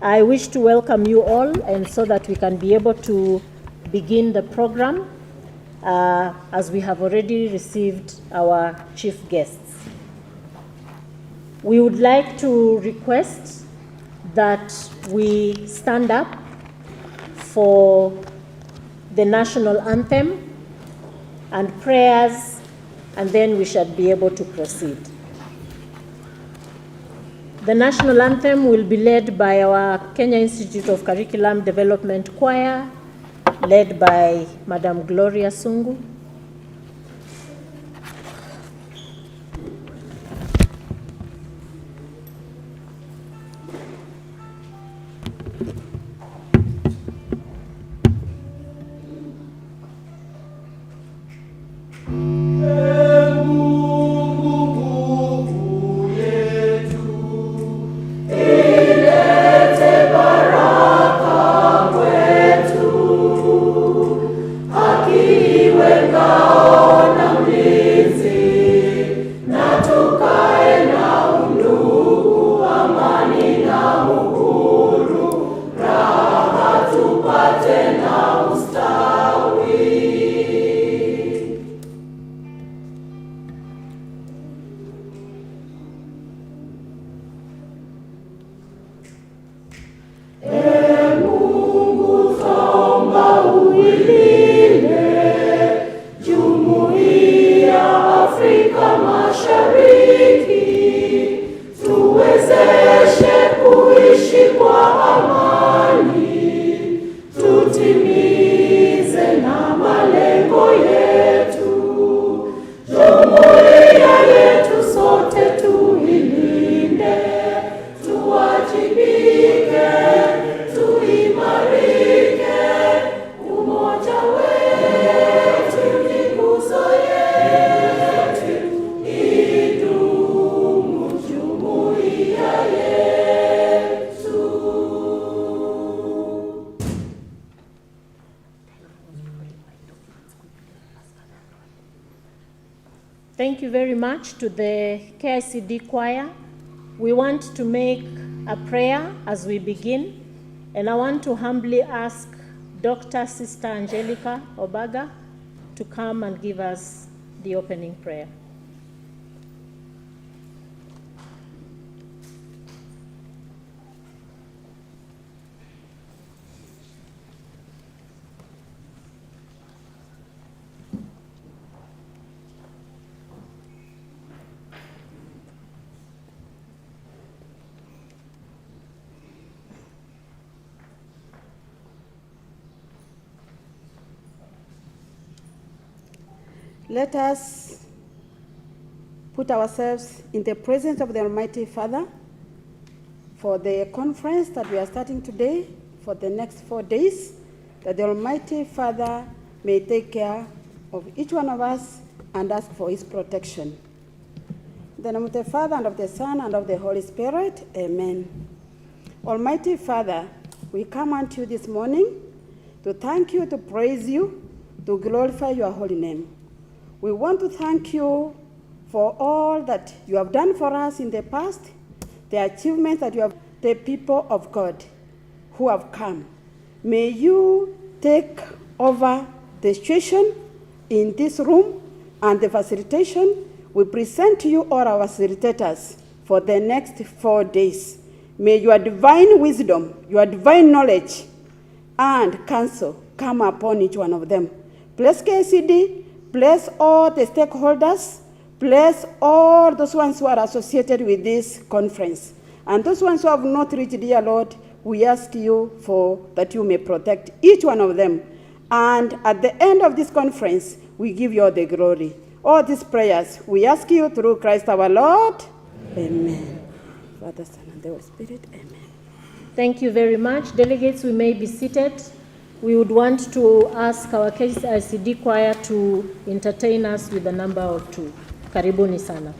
I wish to welcome you all, and so that we can be able to begin the program, as we have already received our chief guests. We would like to request that we stand up for the national anthem and prayers, and then we shall be able to proceed. The national anthem will be led by our Kenya Institute of Curriculum Development Choir, led by Madam Gloria Sungu. Thank you very much to the KICD choir. We want to make a prayer as we begin, and I want to humbly ask Dr. Sister Angelica Obaga to come and give us the opening prayer. Let us put ourselves in the presence of the Almighty Father for the conference that we are starting today for the next 4 days, that the Almighty Father may take care of each one of us and ask for his protection. In the name of the Father, and of the Son, and of the Holy Spirit, amen. Almighty Father, we come unto you this morning to thank you, to praise you, to glorify your holy name. We want to thank you for all that you have done for us in the past, the achievements that you have, the people of God who have come. May you take over the situation in this room and the facilitation. We present to you all our facilitators for the next 4 days. May your divine wisdom, your divine knowledge, and counsel come upon each one of them. Bless KCD. Bless all the stakeholders. Bless all those ones who are associated with this conference. And those ones who have not reached, dear Lord, we ask you for that you may protect each one of them. And at the end of this conference, we give you all the glory. All these prayers, we ask you through Christ our Lord. Amen. Father, Son, and the Holy Spirit. Amen. Thank you very much. Delegates, we may be seated. We would want to ask our KICD choir to entertain us with a number or two. Karibuni sana.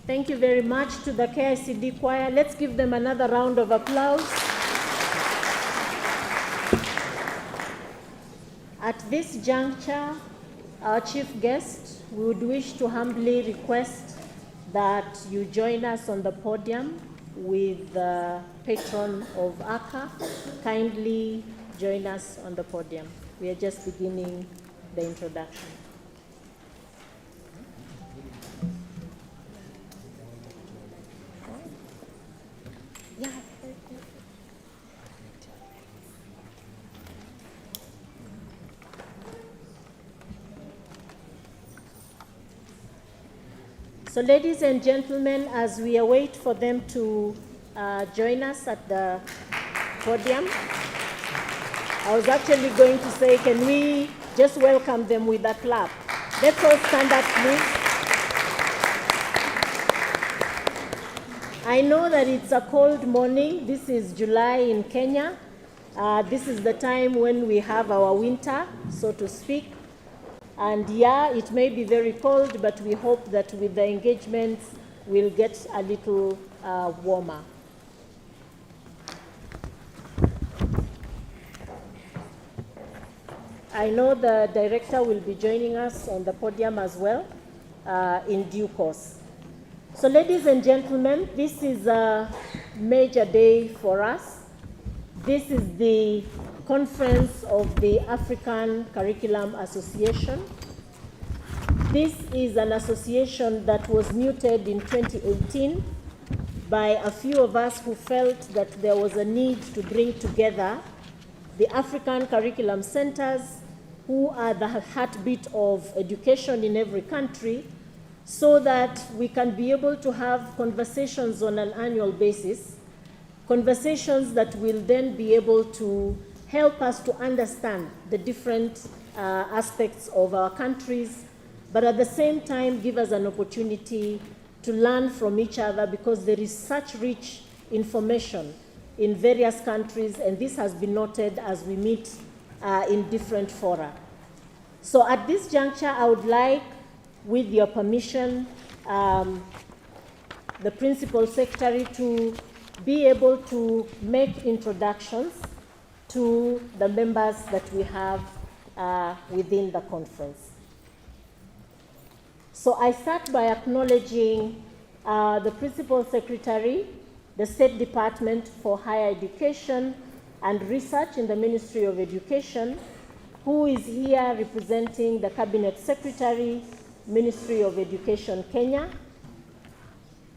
Thank you very much to the KICD choir. Let's give them another round of applause. At this juncture, our chief guest, we would wish to humbly request that you join us on the podium with the patron of ACA. Kindly join us on the podium. We are just beginning the introduction. Yeah. So ladies and gentlemen, as we await for them to join us at the podium, I was actually going to say, can we just welcome them with a clap? Let's all stand up, please. I know that it's a cold morning. This is July in Kenya. This is the time when we have our winter, so to speak. And yeah, it may be very cold, but we hope that with the engagements, we'll get a little warmer. I know the director will be joining us on the podium as well in due course. So ladies and gentlemen, this is a major day for us. This is the conference of the African Curriculum Association. This is an association that was muted in 2018 by a few of us who felt that there was a need to bring together the African curriculum centers, who are the heartbeat of education in every country, so that we can be able to have conversations on an annual basis, conversations that will then be able to help us to understand the different aspects of our countries, but at the same time give us an opportunity to learn from each other, because there is such rich information in various countries, and this has been noted as we meet in different fora. So at this juncture, I would like, with your permission, the Principal Secretary to be able to make introductions to the members that we have within the conference. So I start by acknowledging the Principal Secretary, the State Department for Higher Education and Research in the Ministry of Education, who is here representing the Cabinet Secretary, Ministry of Education, Kenya,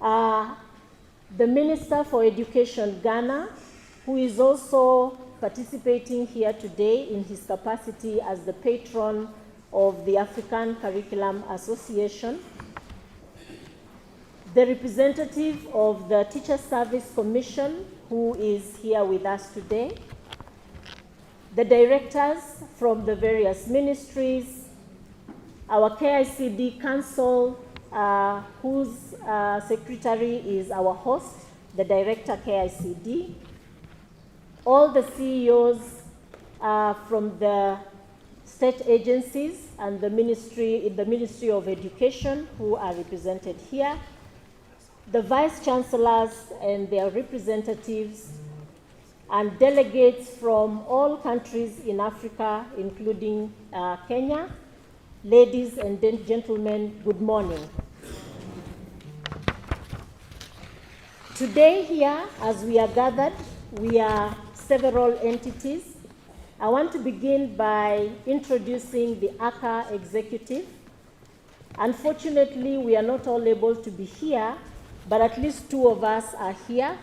the Minister for Education, Ghana, who is also participating here today in his capacity as the patron of the African Curriculum Association, the representative of the Teacher Service Commission, who is here with us today, the directors from the various ministries, our KICD Council, whose secretary is our host, the director KICD, all the CEOs from the state agencies and the Ministry of Education, who are represented here, the vice chancellors and their representatives, and delegates from all countries in Africa, including Kenya. Ladies and gentlemen, good morning. Today here, as we are gathered, we are several entities. I want to begin by introducing the ACA executive. Unfortunately, we are not all able to be here, but at least two of us are here.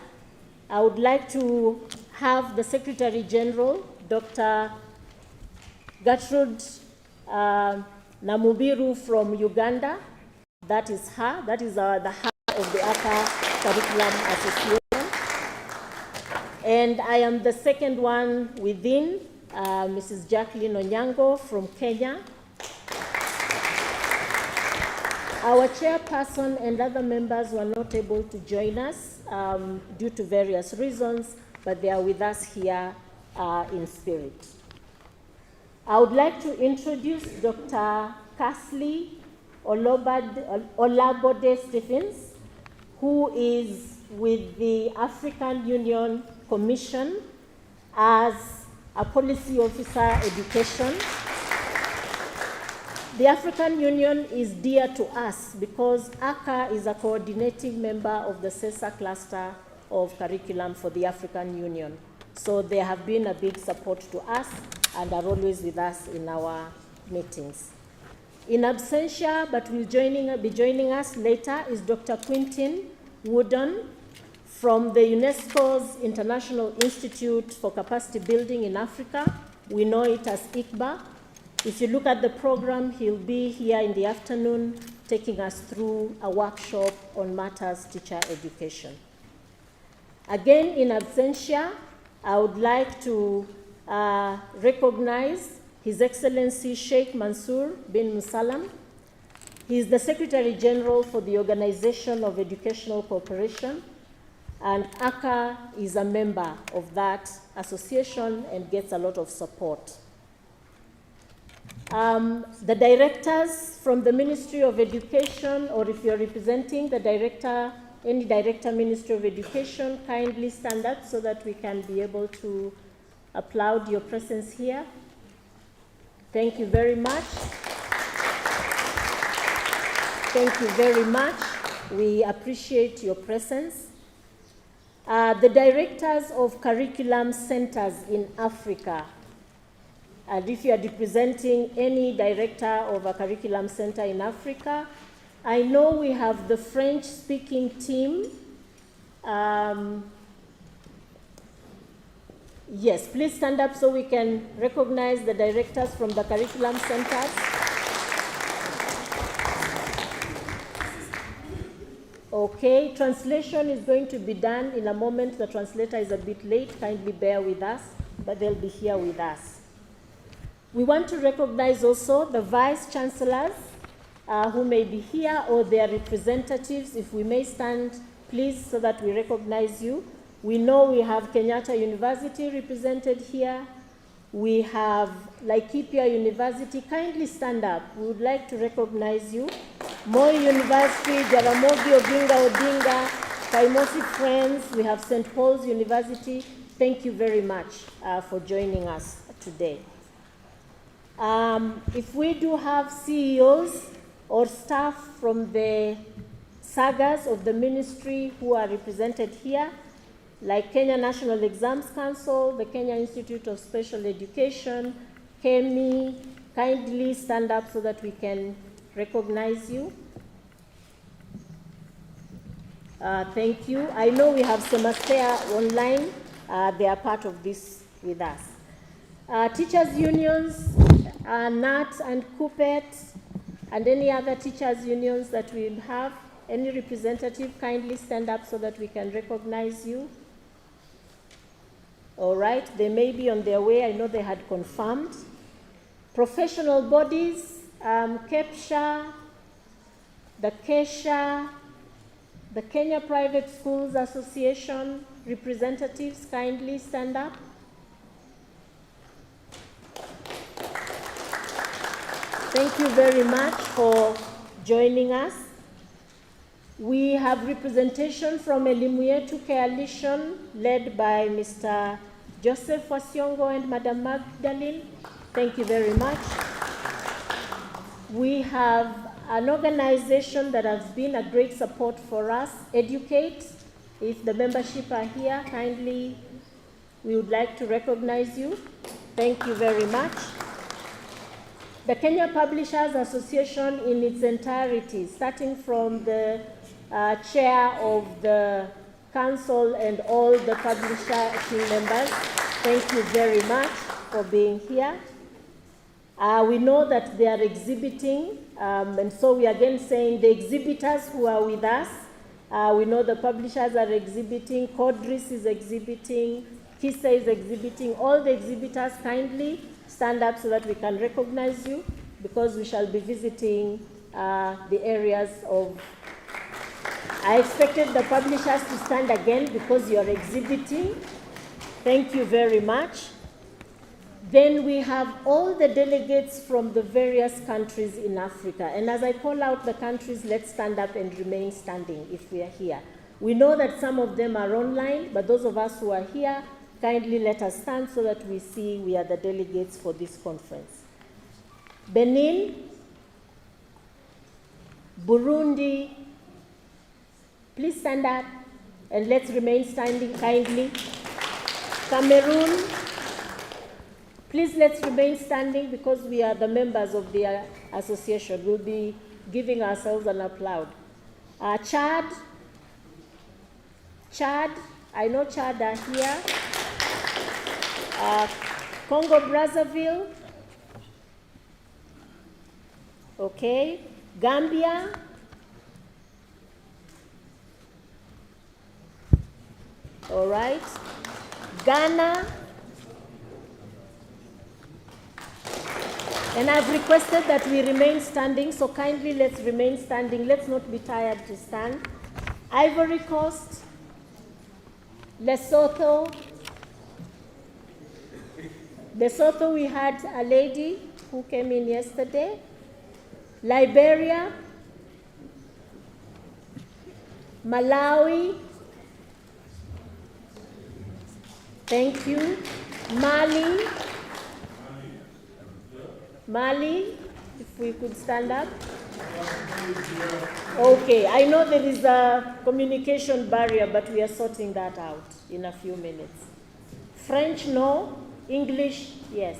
I would like to have the Secretary General, Dr. Gertrude Namubiru from Uganda. That is her. That is the heart of the ACA Curriculum Association. And I am the second one within, Mrs. Jacqueline Onyango from Kenya. Our chairperson and other members were not able to join us due to various reasons, but they are with us here in spirit. I would like to introduce Dr. Kasley Olabode Stephens, who is with the African Union Commission as a policy officer education. The African Union is dear to us because ACA is a coordinating member of the CESA cluster of curriculum for the African Union. So they have been a big support to us and are always with us in our meetings. In absentia, but will be joining us later, is Dr. Quintin Wooden from the UNESCO's International Institute for Capacity Building in Africa. We know it as ICBA. If you look at the program, he'll be here in the afternoon taking us through a workshop on matters teacher education. Again, in absentia, I would like to recognize His Excellency Sheikh Mansour bin Musallam. He is the Secretary General for the Organization of Educational Cooperation, and ACA is a member of that association and gets a lot of support. The directors from the Ministry of Education, or if you're representing the director, any director Ministry of Education, kindly stand up so that we can be able to applaud your presence here. Thank you very much. Thank you very much. We appreciate your presence. The directors of curriculum centers in Africa, and if you are representing any director of a curriculum center in Africa, I know we have the French-speaking team. Yes, please stand up so we can recognize the directors from the curriculum centers. Okay, translation is going to be done in a moment. The translator is a bit late. Kindly bear with us, but they'll be here with us. We want to recognize also the vice chancellors who may be here, or their representatives. If we may stand, please, so that we recognize you. We know we have Kenyatta University represented here. We have Laikipia University. Kindly stand up. We would like to recognize you. Moi University, Jaramogi Oginga Odinga, Kaimosi Friends. We have St. Paul's University. Thank you very much for joining us today. If we do have CEOs or staff from the sagas of the ministry who are represented here, like Kenya National Exams Council, the Kenya Institute of Special Education, KEMI, kindly stand up so that we can recognize you. Thank you. I know we have Semastea online. They are part of this with us. Teachers' unions, NAT and KUPET, and any other teachers' unions that we have, any representative, kindly stand up so that we can recognize you. All right, they may be on their way. I know they had confirmed. Professional bodies, KEPSHA, the KESHA, the Kenya Private Schools Association representatives, kindly stand up. Thank you very much for joining us. We have representation from Elimu Yetu Coalition led by Mr. Joseph Wasiongo and Madam Magdalene. Thank you very much. We have an organization that has been a great support for us, Educate. If the membership are here, kindly, we would like to recognize you. Thank you very much. The Kenya Publishers Association in its entirety, starting from the chair of the council and all the publisher team members, thank you very much for being here. We know that they are exhibiting, and so we are again saying the exhibitors who are with us, we know the publishers are exhibiting, Codris is exhibiting, Kisa is exhibiting. All the exhibitors kindly stand up so that we can recognize you, because we shall be visiting the areas of... I expected the publishers to stand again because you are exhibiting. Thank you very much. Then we have all the delegates from the various countries in Africa. And as I call out the countries, let's stand up and remain standing if we are here. We know that some of them are online, but those of us who are here, kindly let us stand so that we see we are the delegates for this conference. Benin, Burundi, please stand up and let's remain standing kindly. Cameroon, please let's remain standing because we are the members of the association. We'll be giving ourselves an applaud. Chad, I know Chad are here. Congo Brazzaville, okay. Gambia, all right. Ghana, and I've requested that we remain standing, so kindly let's remain standing. Let's not be tired to stand. Ivory Coast, Lesotho, we had a lady who came in yesterday. Liberia, Malawi, thank you. Mali, if we could stand up. Okay, I know there is a communication barrier, but we are sorting that out in a few minutes. French, no. English, yes.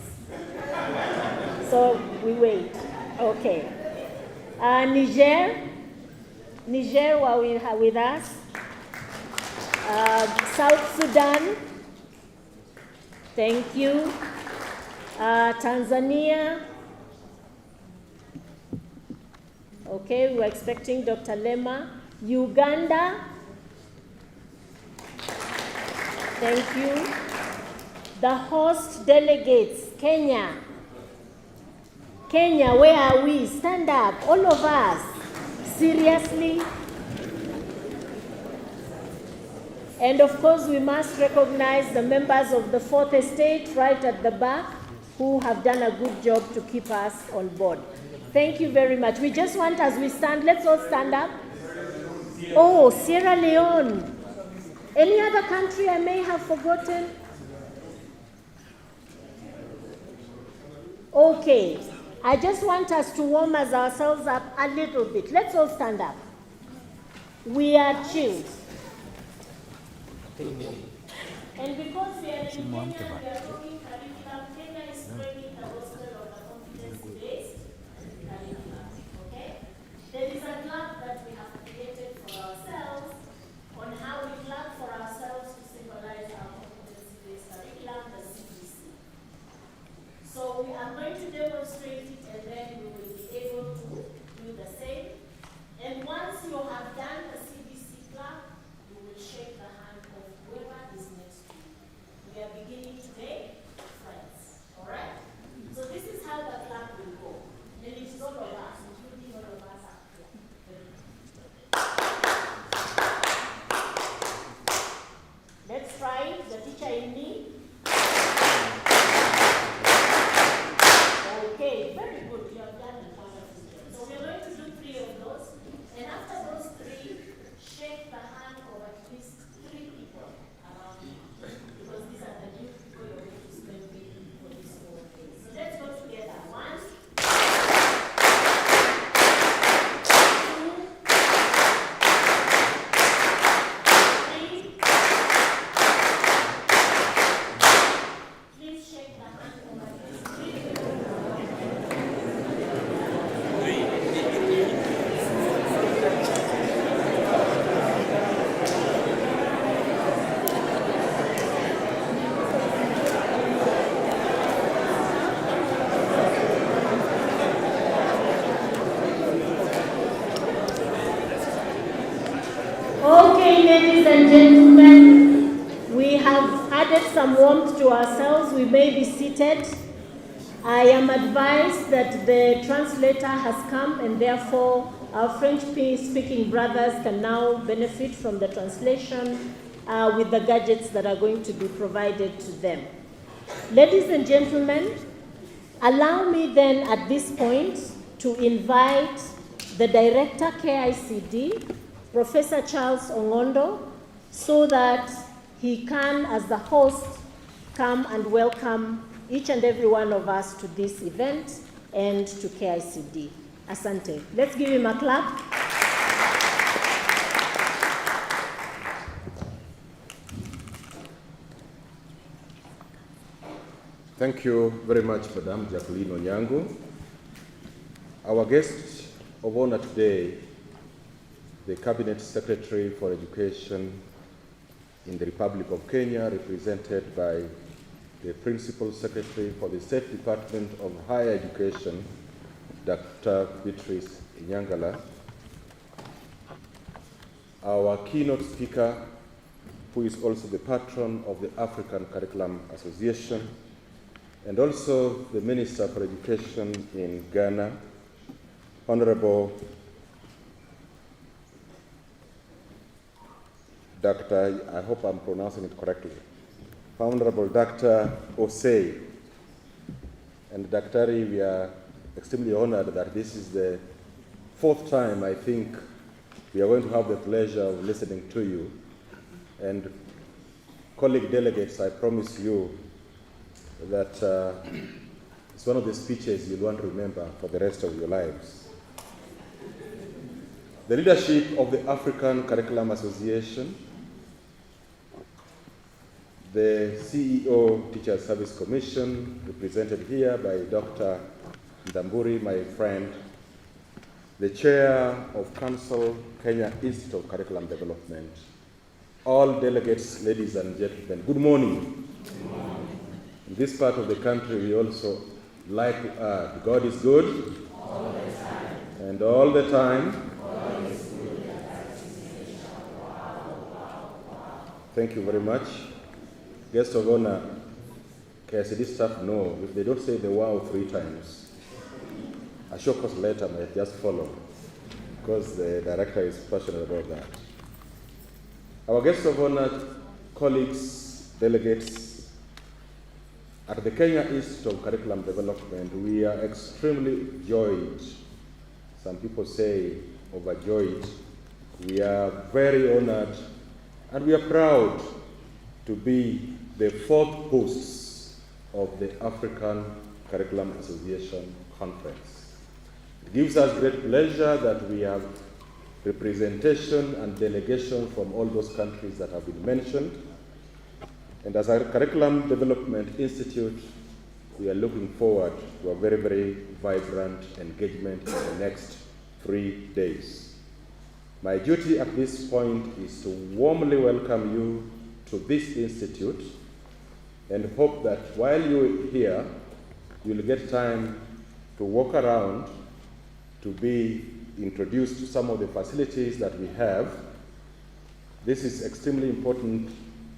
So we wait. Okay. Niger were with us. South Sudan, thank you. Tanzania, okay, we were expecting Dr. Lema. Uganda, thank you. The host delegates, Kenya, where are we? Stand up, all of us. Seriously. And of course, we must recognize the members of the Fourth Estate right at the back who have done a good job to keep us on board. Thank you very much. We just want, as we stand, let's all stand up. Oh, Sierra Leone. Any other country I may have forgotten? Okay. I just want us to warm ourselves up a little bit. Let's all stand up. We are chilled. And because we are in Kenya, we are talking curriculum. Kenya is spreading the gospel of the confidence-based curriculum. Okay? There is a club that we have created for ourselves on how we club for ourselves to symbolize our confidence-based curriculum, the CBC. So we are going to demonstrate it, and then we will be able to do the same. And once you have done the CBC club, you will shake the hand of whoever is next to you. We are beginning today, friends. All right? So this is how the club will go. And it is all of us, including all of us up here. Let's try the teacher in me. Okay, very good. You have done it wonderfully. So we're going to do 3 of those. And after those 3, shake the hand of at least 3 people around you. Because these are the new people you're going to spend with for this whole day. So let's go together. 1, 2, 3. Please shake the hand of at least 3 people. Okay, ladies and gentlemen, we have added some warmth to ourselves. We may be seated. I am advised that the translator has come, and therefore our French-speaking brothers can now benefit from the translation with the gadgets that are going to be provided to them. Ladies and gentlemen, allow me then at this point to invite the Director KICD, Professor Charles Ongondo, so that he can, as the host, come and welcome each and every one of us to this event and to KICD. Asante. Let's give him a clap. Thank you very much, Madam Jacqueline Onyango. Our guest of honor today, the Cabinet Secretary for Education in the Republic of Kenya, represented by the Principal Secretary for the State Department of Higher Education, Dr. Beatrice Inyangala. Our keynote speaker, who is also the patron of the African Curriculum Association, and also the Minister for Education in Ghana, Honorable Dr., I hope I'm pronouncing it correctly, Honorable Dr. Osei. And Dr. we are extremely honored that this is the fourth time, I think, we are going to have the pleasure of listening to you. And colleague delegates, I promise you that it's one of the speeches you'll want to remember for the rest of your lives. The leadership of the African Curriculum Association, the CEO Teacher Service Commission, represented here by Dr. Ndamburi, my friend, the Chair of Council, Kenya Institute of Curriculum Development, all delegates, ladies and gentlemen, good morning. Good morning. In this part of the country, we also like to add, God is good all the time. And all the time. God is good. Thank you very much. Guest of honor, KICD staff know if they don't say the wow 3 times, a short course later might just follow, because the director is passionate about that. Our guest of honor, colleagues, delegates, at the Kenya Institute of Curriculum Development, we are extremely joyed. Some people say overjoyed. We are very honored and we are proud to be the 4th hosts of the African Curriculum Association Conference. It gives us great pleasure that we have representation and delegation from all those countries that have been mentioned. And as a Curriculum Development Institute, we are looking forward to a very, very vibrant engagement in the next 3 days. My duty at this point is to warmly welcome you to this institute and hope that while you're here, you'll get time to walk around, to be introduced to some of the facilities that we have. This is extremely important,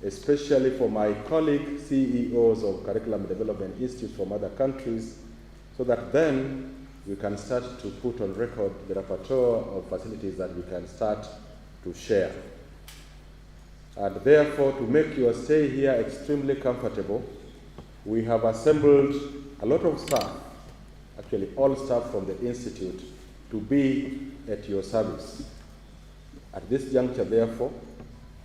especially for my colleague CEOs of Curriculum Development Institutes from other countries, so that then we can start to put on record the repertoire of facilities that we can start to share. And therefore, to make your stay here extremely comfortable, we have assembled a lot of staff, actually all staff from the Institute, to be at your service. At this juncture, therefore,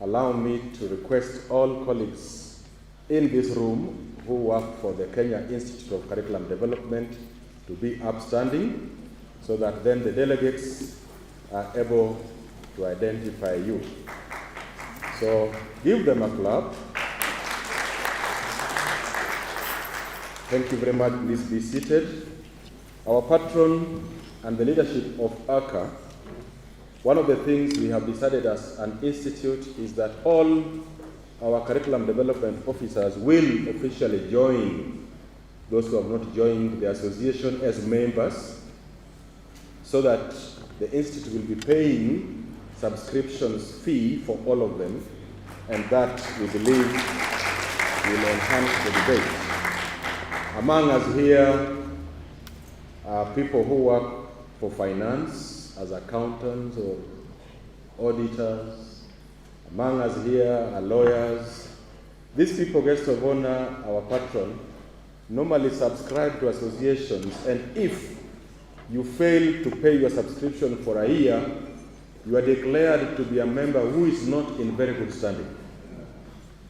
allow me to request all colleagues in this room who work for the Kenya Institute of Curriculum Development to be upstanding, so that then the delegates are able to identify you. So give them a clap. Thank you very much. Please be seated. Our patron and the leadership of ACA, one of the things we have decided as an institute is that all our curriculum development officers will officially join those who have not joined the association as members, so that the institute will be paying subscriptions fee for all of them, and that we believe will enhance the debate. Among us here are people who work for finance as accountants or auditors. Among us here are lawyers, These people, guests of honor, our patron, normally subscribe to associations, and if you fail to pay your subscription for a year, you are declared to be a member who is not in very good standing.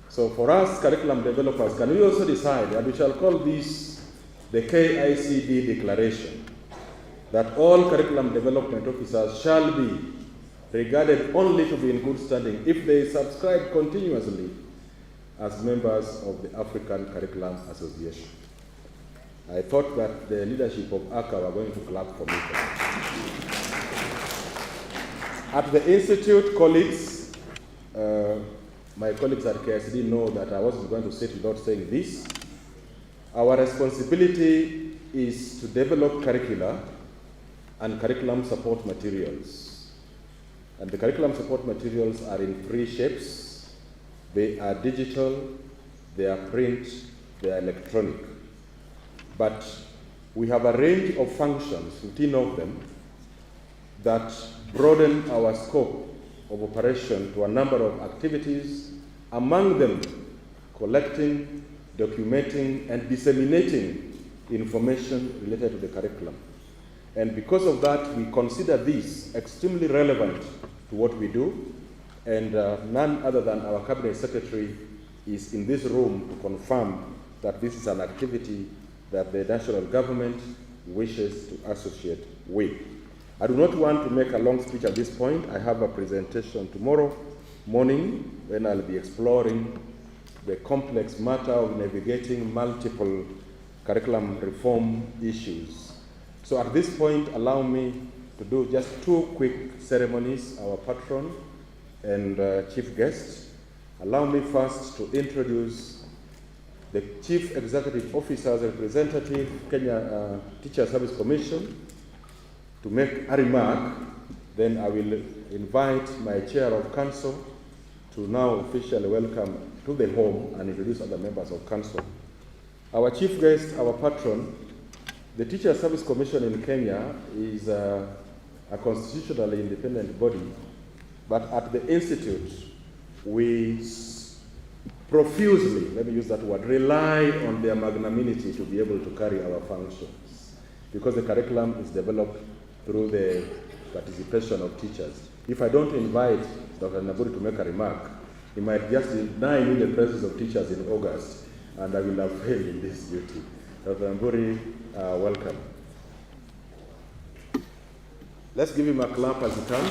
So for us curriculum developers, can we also decide that we shall call this the KICD declaration, that all curriculum development officers shall be regarded only to be in good standing if they subscribe continuously as members of the African Curriculum Association. I thought that the leadership of ACA were going to clap for me. At the Institute, colleagues, my colleagues at KICD know that I wasn't going to sit without saying this. Our responsibility is to develop curricula and curriculum support materials. And the curriculum support materials are in three shapes. They are digital, they are print, they are electronic. But we have a range of functions, 15 of them, that broaden our scope of operation to a number of activities, among them collecting, documenting, and disseminating information related to the curriculum. And because of that, we consider this extremely relevant to what we do, and none other than our Cabinet Secretary is in this room to confirm that this is an activity that the national government wishes to associate with. I do not want to make a long speech at this point. I have a presentation tomorrow morning when I'll be exploring the complex matter of navigating multiple curriculum reform issues. So at this point, allow me to do just two quick ceremonies, our patron and chief guest. Allow me first to introduce the Chief Executive Officer's representative, Kenya Teacher Service Commission, to make a remark. Then I will invite my Chair of Council to now officially welcome to the home and introduce other members of Council. Our chief guest, our patron, the Teacher Service Commission in Kenya is a constitutionally independent body, but at the Institute, we profusely, let me use that word, rely on their magnanimity to be able to carry our functions, because the curriculum is developed through the participation of teachers. If I don't invite Dr. Naburi to make a remark, he might just deny me the presence of teachers in August, and I will have failed in this duty. Dr. Naburi, welcome. Let's give him a clap as he comes.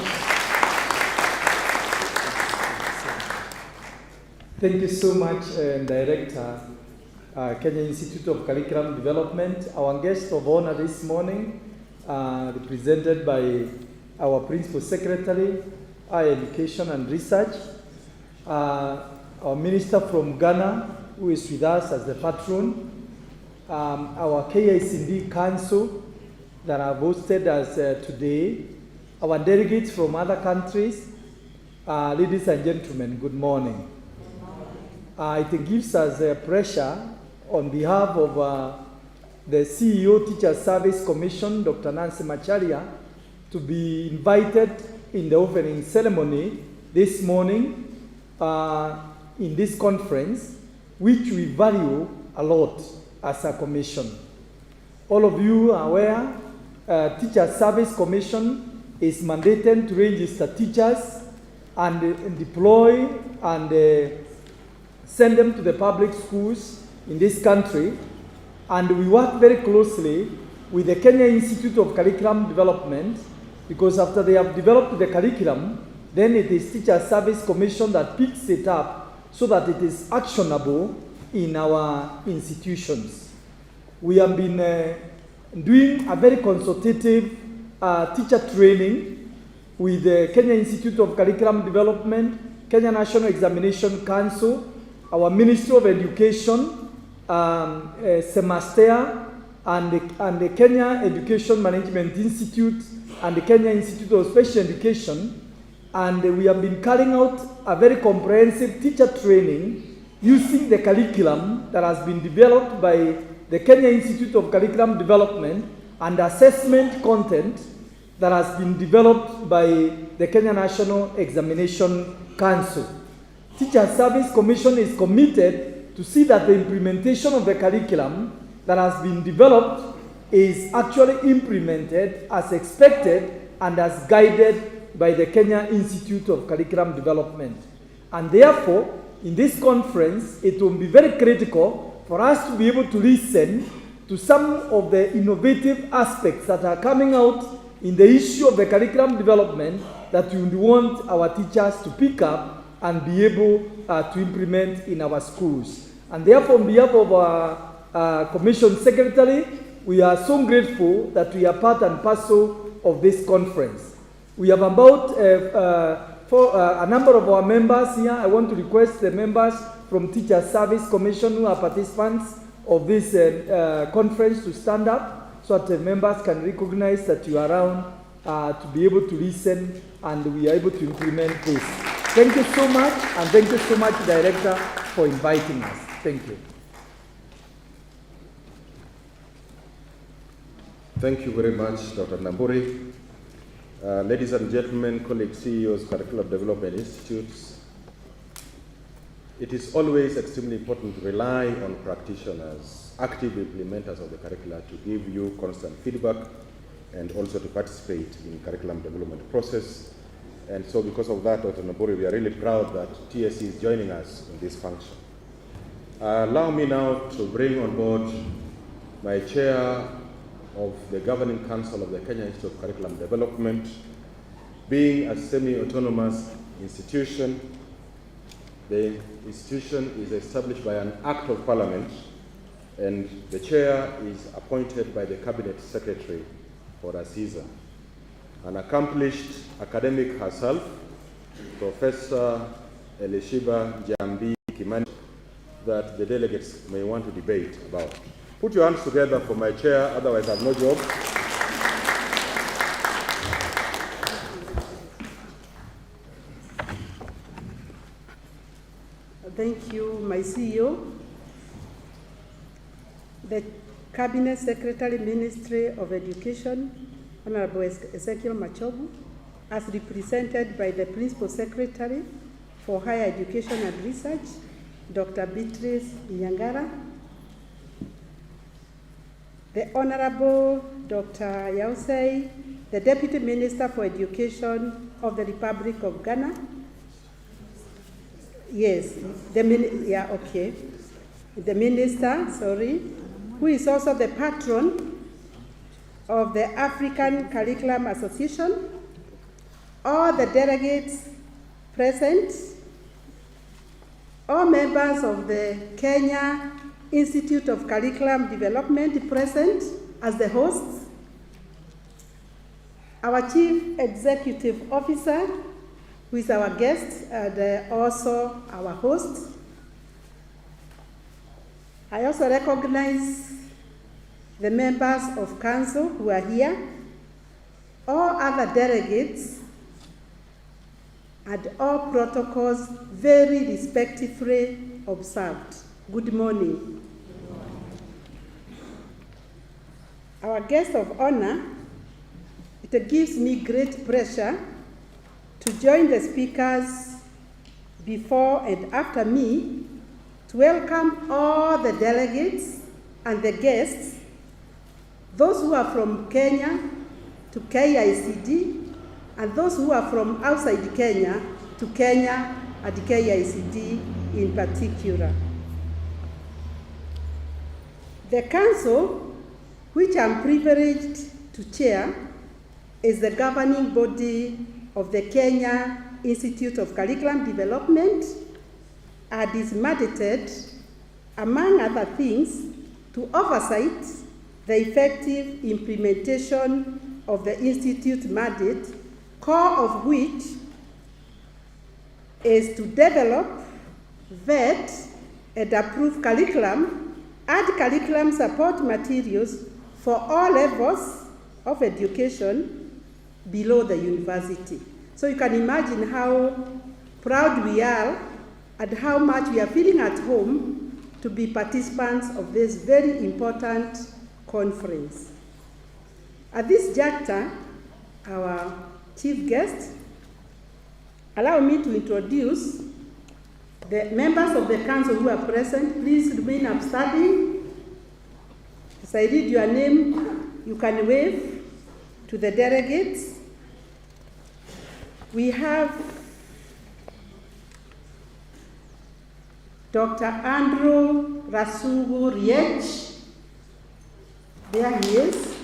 Thank you so much, Director, Kenya Institute of Curriculum Development. Our guest of honor this morning, represented by our Principal Secretary, Higher Education and Research, our Minister from Ghana, who is with us as the patron, our KICD Council that have hosted us today, our delegates from other countries, ladies and gentlemen, good morning. It gives us a pleasure on behalf of the CEO Teacher Service Commission, Dr. Nancy Macharia, to be invited in the opening ceremony this morning in this conference, which we value a lot as a commission. All of you are aware, Teacher Service Commission is mandated to register teachers and deploy and send them to the public schools in this country. And we work very closely with the Kenya Institute of Curriculum Development, because after they have developed the curriculum, then it is Teacher Service Commission that picks it up so that it is actionable in our institutions. We have been doing a very consultative teacher training with the Kenya Institute of Curriculum Development, Kenya National Examination Council, our Ministry of Education, Semester, and the Kenya Education Management Institute, and the Kenya Institute of Special Education. And we have been carrying out a very comprehensive teacher training using the curriculum that has been developed by the Kenya Institute of Curriculum Development and assessment content that has been developed by the Kenya National Examination Council. Teacher Service Commission is committed to see that the implementation of the curriculum that has been developed is actually implemented as expected and as guided by the Kenya Institute of Curriculum Development. And therefore, in this conference, it will be very critical for us to be able to listen to some of the innovative aspects that are coming out in the issue of the curriculum development that we want our teachers to pick up and be able to implement in our schools. And therefore, on behalf of our Commission Secretary, we are so grateful that we are part and parcel of this conference. We have about a number of our members here. I want to request the members from Teacher Service Commission who are participants of this conference to stand up so that the members can recognize that you are around to be able to listen and we are able to implement this. Thank you so much, and thank you so much, Director, for inviting us. Thank you. Thank you very much, Dr. Namburi. Ladies and gentlemen, colleagues, CEOs, Curriculum Development Institutes, it is always extremely important to rely on practitioners, active implementers of the curricula, to give you constant feedback and also to participate in curriculum development process. And so because of that, Dr. Namburi, we are really proud that TSC is joining us in this function. Allow me now to bring on board my chair of the Governing Council of the Kenya Institute of Curriculum Development. Being a semi-autonomous institution, the institution is established by an act of parliament, and the chair is appointed by the cabinet secretary for a season. An accomplished academic herself, Professor Elishiba Jambi Kimani, that the delegates may want to debate about. Put your hands together for my chair, otherwise I have no job. Thank you, my CEO. The Cabinet Secretary, Ministry of Education, Honorable Ezekiel Machogu, as represented by the Principal Secretary for Higher Education and Research, Dr. Beatrice Nyangara, the Honorable Dr. Yausei, the Deputy Minister for Education of the Republic of Ghana. Yes, the Minister, who is also the patron of the African Curriculum Association, all the delegates present, all members of the Kenya Institute of Curriculum Development present as the hosts, our Chief Executive Officer, who is our guest and also our host. I also recognize the members of council who are here, all other delegates, and all protocols very respectfully observed. Good morning. Our guest of honor, it gives me great pleasure to join the speakers before and after me to welcome all the delegates and the guests, those who are from Kenya to KICD, and those who are from outside Kenya to Kenya and KICD in particular. The council, which I'm privileged to chair, is the governing body of the Kenya Institute of Curriculum Development and is mandated, among other things, to oversight the effective implementation of the Institute mandate, core of which is to develop, vet, and approve curriculum and curriculum support materials for all levels of education below the university. So you can imagine how proud we are and how much we are feeling at home to be participants of this very important conference. At this juncture, our chief guest, allow me to introduce The members of the council who are present, please remain upstanding. As I read your name, you can wave to the delegates. We have Dr. Andrew Rasugu Riech. There he is.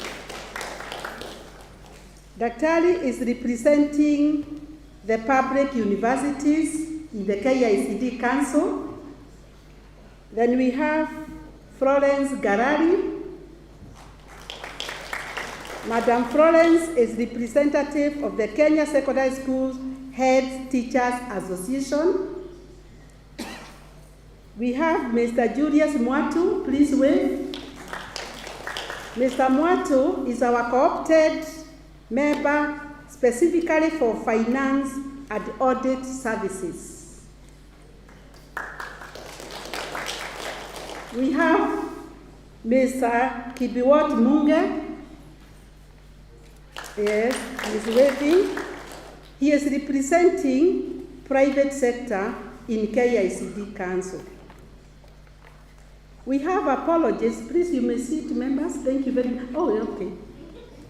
Daktari is representing the public universities in the KICD Council. Then we have Florence Garari. Madam Florence is representative of the Kenya Secondary Schools Head Teachers Association. We have Mr. Julius Mwatu, please wave. Mr. Mwatu is our co-opted member specifically for finance and audit services. We have Mr. Kibiwot Munge. Yes, he is waving. He is representing private sector in KICD Council. We have apologies. Please, you may sit, members. Thank you very much. Oh, okay.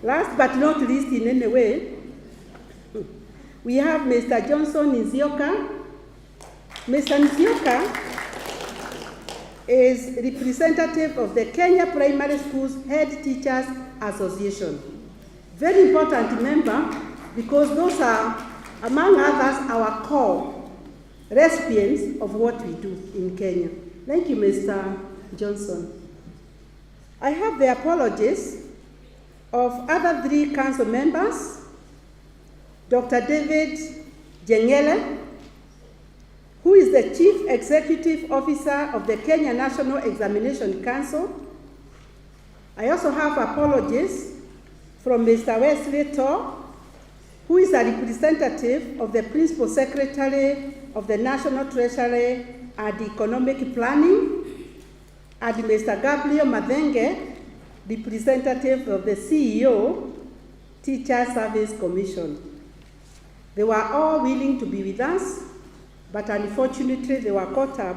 Last but not least, in any way, we have Mr. Johnson Nzioka. Mr. Nzioka is representative of the Kenya Primary Schools Head Teachers Association. Very important member because those are, among others, our core recipients of what we do in Kenya. Thank you, Mr. Johnson. I have the apologies of other three council members, Dr. David Jengele, who is the Chief Executive Officer of the Kenya National Examination Council. I also have apologies from Mr. Wesley Tor, who is a representative of the Principal Secretary of the National Treasury and Economic Planning, and Mr. Gabriel Madenge, representative of the CEO, Teacher Service Commission. They were all willing to be with us, but unfortunately they were caught up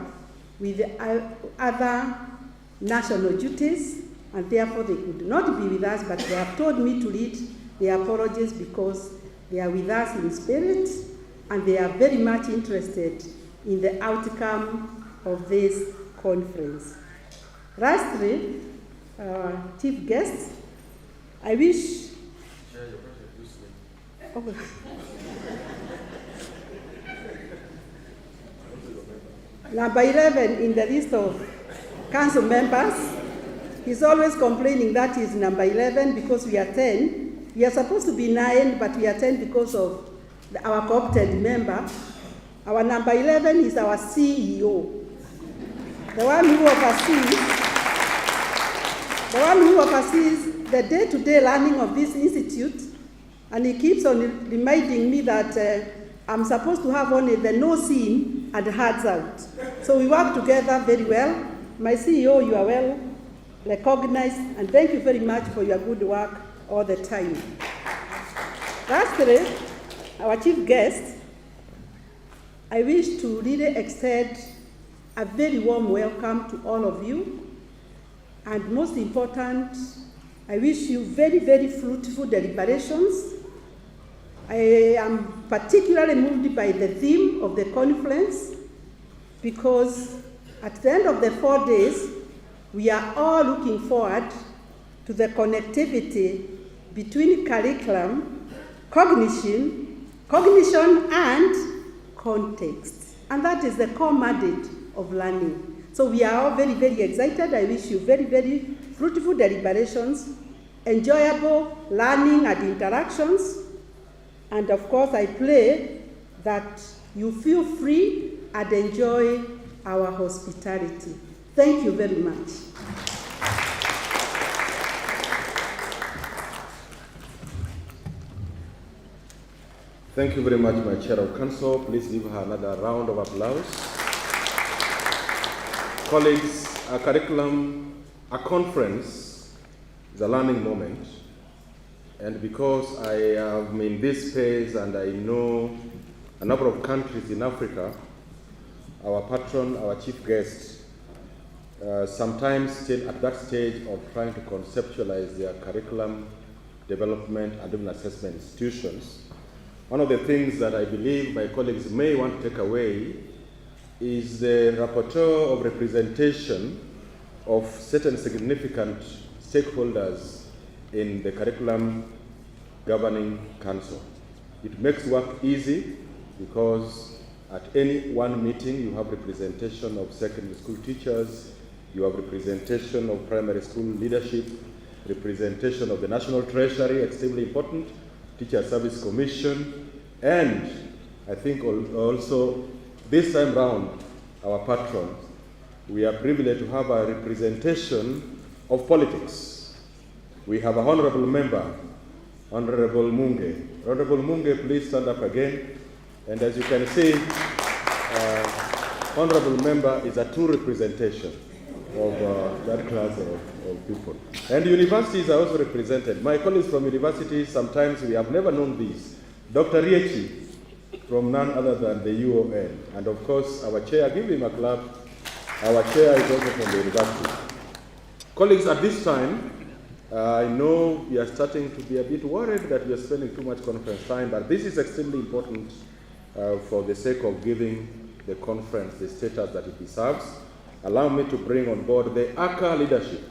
with other national duties, and therefore they could not be with us, but they have told me to read their apologies because they are with us in spirit, and they are very much interested in the outcome of this conference. Lastly, chief guests, I wish... Oh. Number 11 in the list of council members, he's always complaining that he's number 11 because we are 10. We are supposed to be 9, but we are 10 because of our co-opted member. Our number 11 is our CEO, the one who oversees the day-to-day learning of this institute, and he keeps on reminding me that I'm supposed to have only the nose in and hands out. So we work together very well. My CEO, you are well recognized, and thank you very much for your good work all the time. Lastly, our chief guest, I wish to really extend a very warm welcome to all of you. And most important, I wish you very, very fruitful deliberations. I am particularly moved by the theme of the conference because at the end of the 4 days, we are all looking forward to the connectivity between curriculum, cognition, and context. And that is the core mandate of learning. So we are all very, very excited. I wish you very, very fruitful deliberations, enjoyable learning and interactions. And of course, I pray that you feel free and enjoy our hospitality. Thank you very much. Thank you very much, my Chair of Council. Please give her another round of applause. Colleagues, a curriculum, a conference is a learning moment. And because I am in this space and I know a number of countries in Africa, our patron, our chief guest, sometimes still at that stage of trying to conceptualize their curriculum development and even assessment institutions. One of the things that I believe my colleagues may want to take away is the rapporteur of representation of certain significant stakeholders in the Curriculum Governing Council. It makes work easy because at any one meeting you have representation of secondary school teachers, you have representation of primary school leadership, representation of the National Treasury, extremely important, Teacher Service Commission, and I think also this time round, our patron, we are privileged to have a representation of politics. We have a honorable member, Honorable Munge. Honorable Munge, please stand up again. And as you can see, honorable member is a true representation of that class of people. And universities are also represented. My colleagues from universities, sometimes we have never known this. Dr. Riechi, from none other than the UON. And of course, our chair, give him a clap. Our chair is also from the university. Colleagues, at this time, I know we are starting to be a bit worried that we are spending too much conference time, but this is extremely important for the sake of giving the conference the status that it deserves. Allow me to bring on board the ACA leadership,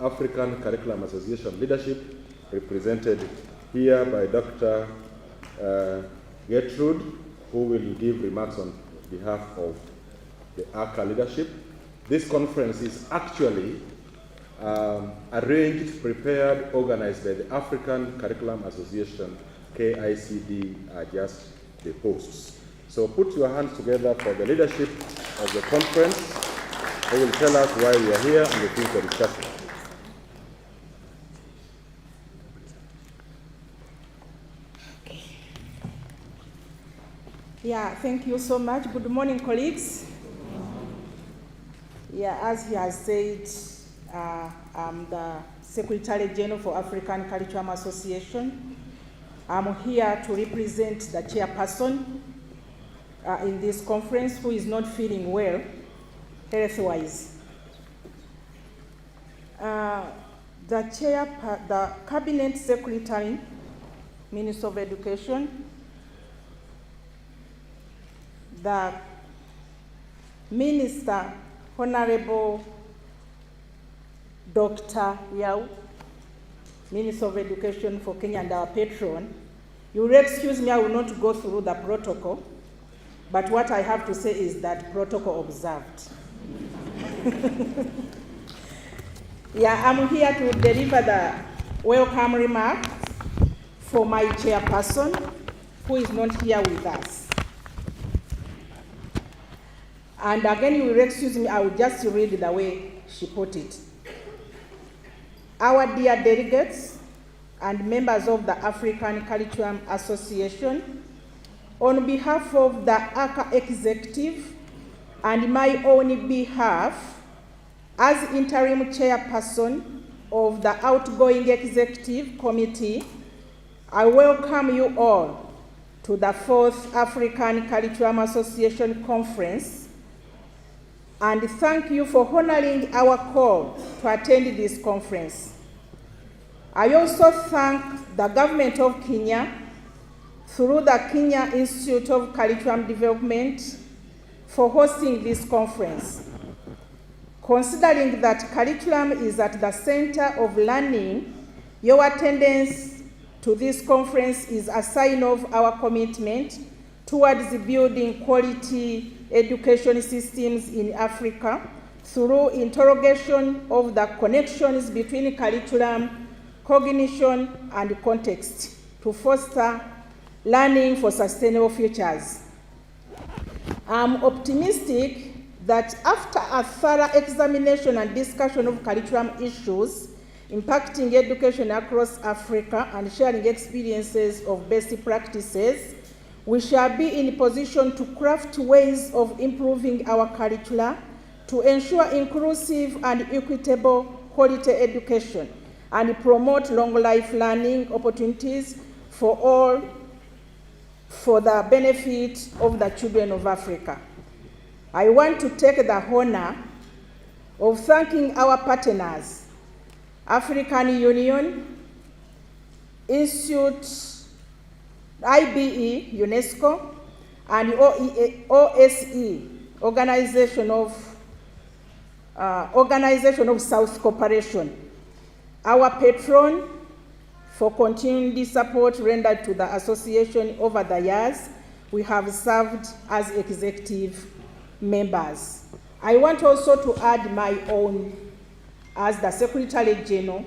African Curriculum Association leadership, represented here by Dr. Gertrude, who will give remarks on behalf of the ACA leadership. This conference is actually arranged, prepared, organized by the African Curriculum Association, KICD are just the hosts. So put your hands together for the leadership of the conference, who will tell us why we are here and the things we're discussing. Yeah, thank you so much. Good morning, colleagues. Yeah, as he has said, I'm the Secretary General for African Curriculum Association. I'm here to represent the chairperson in this conference who is not feeling well health-wise. The Cabinet Secretary, Minister of Education, the Minister, Honorable Dr. Yao, Minister of Education for Kenya and our patron. You will excuse me, I will not go through the protocol, but what I have to say is that protocol observed. Yeah, I'm here to deliver the welcome remarks for my chairperson, who is not here with us. And again, you will excuse me, I will just read the way she put it. Our dear delegates and members of the African Curriculum Association, on behalf of the ACA executive and my own behalf, as interim chairperson of the outgoing executive committee, I welcome you all to the 4th African Curriculum Association Conference, and thank you for honoring our call to attend this conference. I also thank the government of Kenya through the Kenya Institute of Curriculum Development for hosting this conference. Considering that curriculum is at the center of learning, your attendance to this conference is a sign of our commitment towards building quality education systems in Africa through interrogation of the connections between curriculum, cognition, and context to foster learning for sustainable futures. I'm optimistic that after a thorough examination and discussion of curriculum issues impacting education across Africa and sharing experiences of best practices, we shall be in a position to craft ways of improving our curricula to ensure inclusive and equitable quality education and promote long-life learning opportunities for all for the benefit of the children of Africa. I want to take the honor of thanking our partners, African Union, Institute, IBE, UNESCO, and OSE, Organization of South Cooperation, our patron, for continued support rendered to the association over the years we have served as executive members. I want also to add my own as the Secretary General.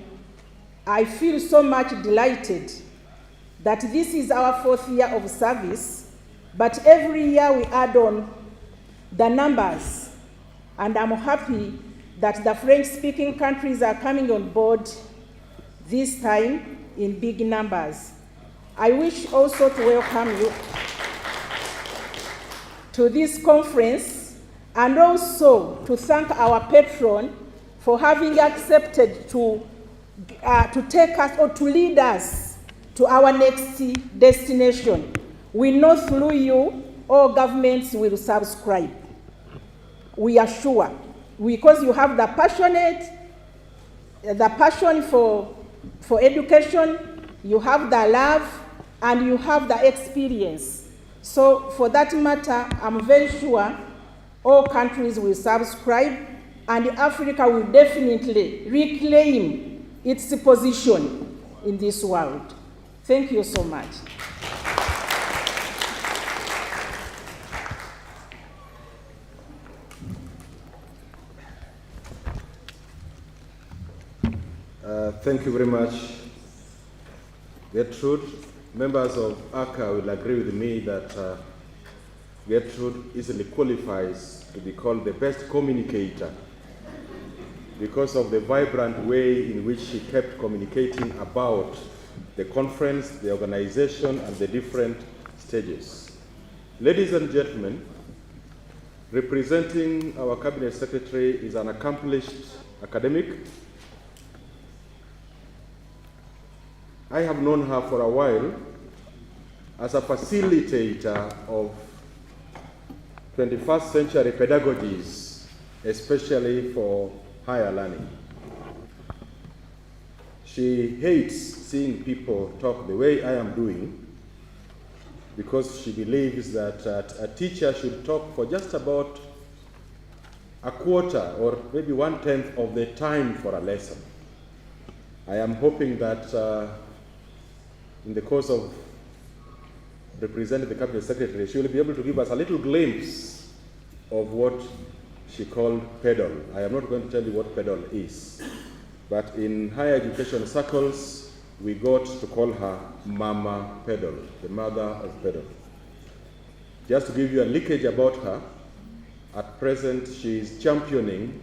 I feel so much delighted that this is our 4th year of service, but every year we add on the numbers, and I'm happy that the French-speaking countries are coming on board this time in big numbers. I wish also to welcome you to this conference, and also to thank our patron for having accepted to take us or to lead us to our next destination. We know through you all governments will subscribe. We are sure, because you have the passion for education, you have the love, and you have the experience. So for that matter, I'm very sure all countries will subscribe, and Africa will definitely reclaim its position in this world. Thank you so much. Thank you very much, Gertrude. Members of ACA will agree with me that Gertrude easily qualifies to be called the best communicator because of the vibrant way in which she kept communicating about the conference, the organization, and the different stages. Ladies and gentlemen, representing our Cabinet Secretary is an accomplished academic. I have known her for a while as a facilitator of 21st century pedagogies, especially for higher learning. She hates seeing people talk the way I am doing because she believes that a teacher should talk for just about a quarter or maybe 1/10 of the time for a lesson. I am hoping that in the course of representing the Cabinet Secretary, she will be able to give us a little glimpse of what she called pedal. I am not going to tell you what pedal is, but in higher education circles, we got to call her Mama Pedal, the mother of pedal. Just to give you a leakage about her, at present she is championing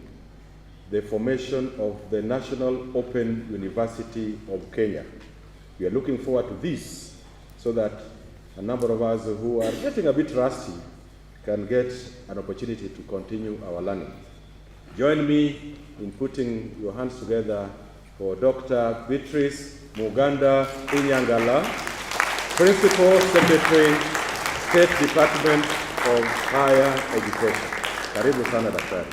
the formation of the National Open University of Kenya. We are looking forward to this so that a number of us who are getting a bit rusty can get an opportunity to continue our learning. Join me in putting your hands together for Dr. Beatrice Muganda Inyangala, Principal Secretary, State Department of Higher Education. Karibu sana daktari.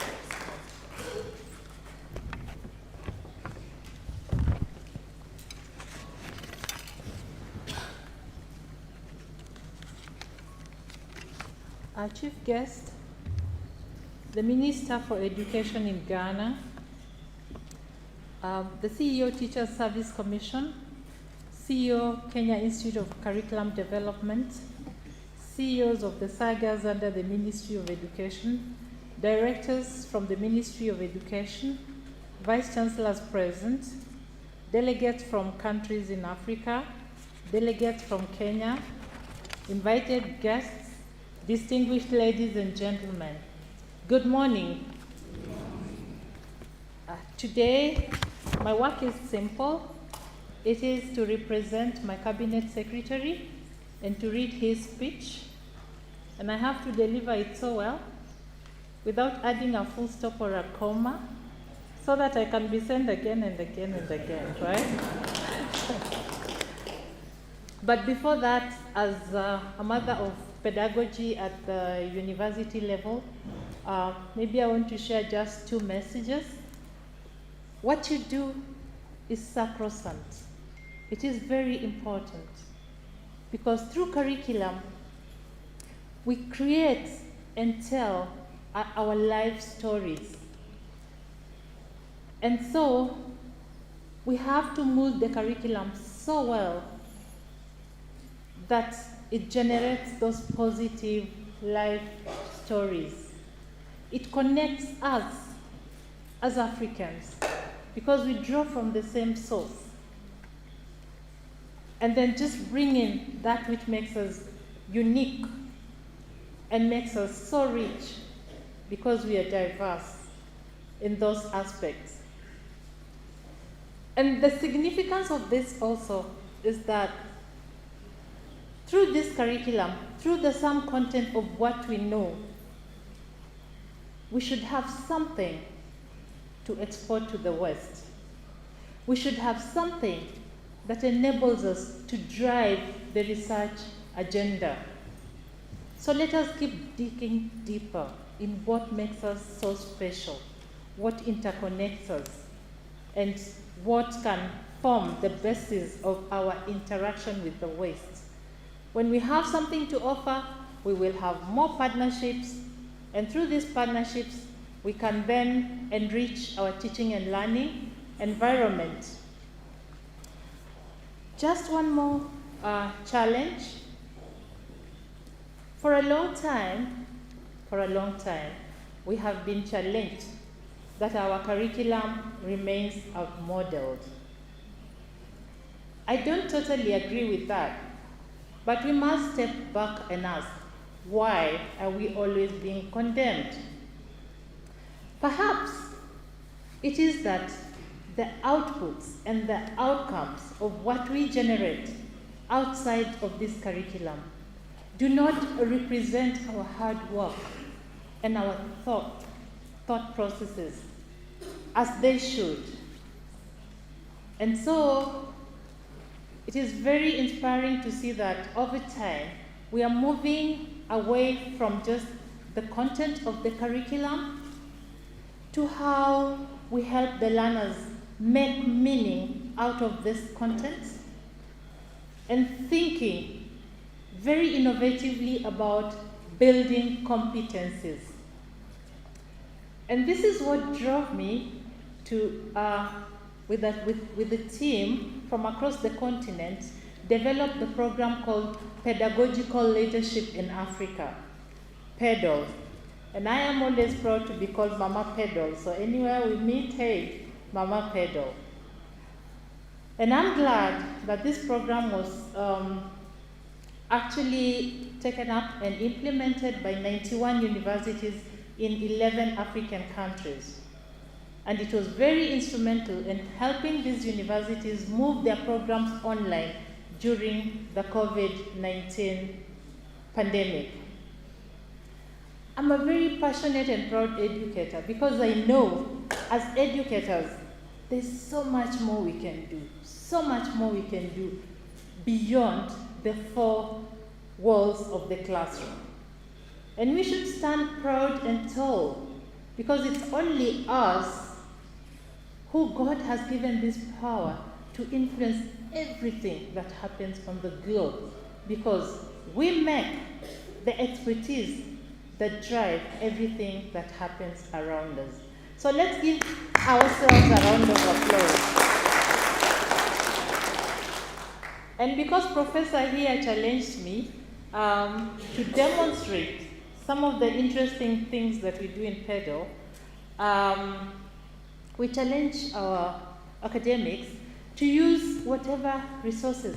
Our chief guest, the Minister for Education in Ghana, the CEO Teachers Service Commission, CEO Kenya Institute of Curriculum Development, CEOs of the sagas under the Ministry of Education, directors from the Ministry of Education, vice chancellors present, delegates from countries in Africa, delegates from Kenya, invited guests, distinguished ladies and gentlemen, good morning. Today, my work is simple. It is to represent my Cabinet Secretary and to read his speech. And I have to deliver it so well, without adding a full stop or a comma, so that I can be sent again and again and again, right? But before that, as a mother of pedagogy at the university level, maybe I want to share just 2 messages. What you do is sacrosanct. It is very important because through curriculum, we create and tell our life stories. And so we have to mold the curriculum so well that it generates those positive life stories. It connects us as Africans because we draw from the same source. And then just bring in that which makes us unique and makes us so rich because we are diverse in those aspects. And the significance of this also is that through this curriculum, through the sum content of what we know, we should have something to export to the West. We should have something that enables us to drive the research agenda. So let us keep digging deeper in what makes us so special, what interconnects us, and what can form the basis of our interaction with the West. When we have something to offer, we will have more partnerships, and through these partnerships, we can then enrich our teaching and learning environment. Just one more challenge. For a long time, we have been challenged that our curriculum remains outmodeled. I don't totally agree with that, but we must step back and ask, why are we always being condemned? Perhaps it is that the outputs and the outcomes of what we generate outside of this curriculum do not represent our hard work and our thought processes as they should. And so it is very inspiring to see that over time we are moving away from just the content of the curriculum to how we help the learners make meaning out of this content and thinking very innovatively about building competencies. And this is what drove me to, with the team from across the continent, develop the program called Pedagogical Leadership in Africa, PEDAL. And I am always proud to be called Mama Pedal. So anywhere we meet, hey, Mama Pedal. And I'm glad that this program was actually taken up and implemented by 91 universities in 11 African countries. And it was very instrumental in helping these universities move their programs online during the COVID-19 pandemic. I'm a very passionate and proud educator because I know as educators, there's so much more we can do, so much more we can do beyond the 4 walls of the classroom. And we should stand proud and tall because it's only us who God has given this power to influence everything that happens on the globe, because we make the expertise that drive everything that happens around us. So let's give ourselves a round of applause. And because Professor here challenged me to demonstrate some of the interesting things that we do in PEDAL, we challenge our academics to use whatever resources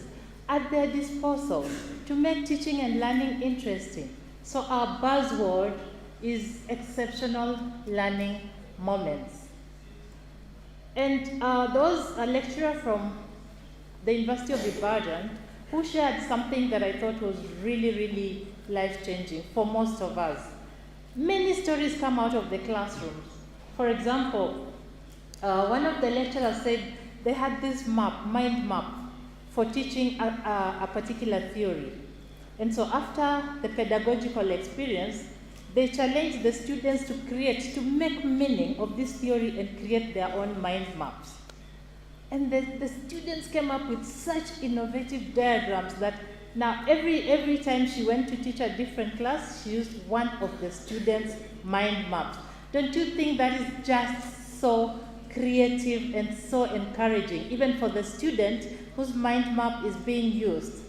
at their disposal to make teaching and learning interesting. So our buzzword is exceptional learning moments. And there was a lecturer from the University of Ibadan who shared something that I thought was really, really life-changing for most of us. Many stories come out of the classrooms. For example, one of the lecturers said they had this mind map, for teaching a particular theory. And so after the pedagogical experience, they challenge the students to make meaning of this theory and create their own mind maps. And the students came up with such innovative diagrams that now every time she went to teach a different class, she used one of the students' mind maps. Don't you think that is just so creative and so encouraging, even for the student whose mind map is being used?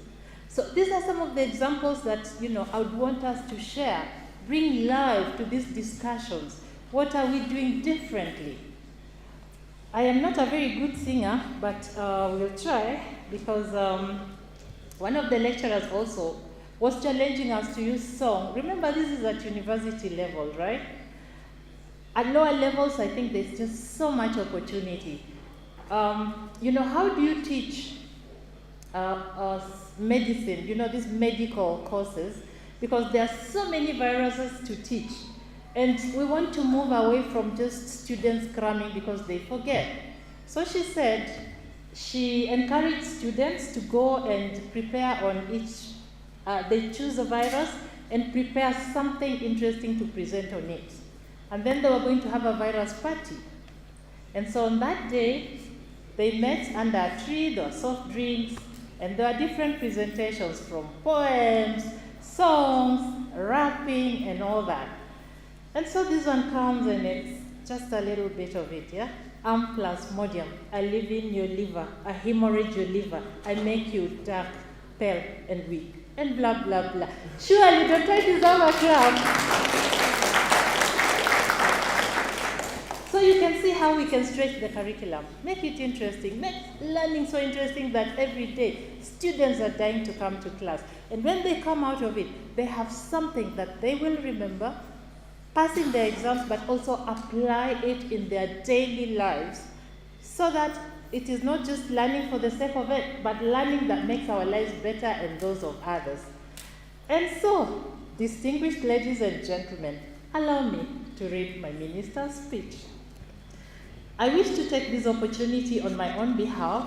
So these are some of the examples that, I would want us to share, bring life to these discussions. What are we doing differently? I am not a very good singer, but we'll try, because one of the lecturers also was challenging us to use song. Remember, this is at university level, right? At lower levels, I think there's just so much opportunity. How do you teach medicine, these medical courses? Because there are so many viruses to teach. And we want to move away from just students cramming because they forget. So she said she encouraged students to go and prepare on each, they choose a virus and prepare something interesting to present on it. And then they were going to have a virus party. And so on that day, they met under a tree, there were soft drinks, and there were different presentations from poems, songs, rapping, and all that. And so this one comes and it's just a little bit of it, yeah? Plasmodium, I live in your liver, I hemorrhage your liver, I make you dark, pale, and weak, and blah, blah, blah. Surely, don't try to deserve a clap. So you can see how we can stretch the curriculum, make it interesting, make learning so interesting that every day students are dying to come to class. And when they come out of it, they have something that they will remember, passing their exams, but also apply it in their daily lives, so that it is not just learning for the sake of it, but learning that makes our lives better and those of others. And so, distinguished ladies and gentlemen, allow me to read my minister's speech. I wish to take this opportunity on my own behalf,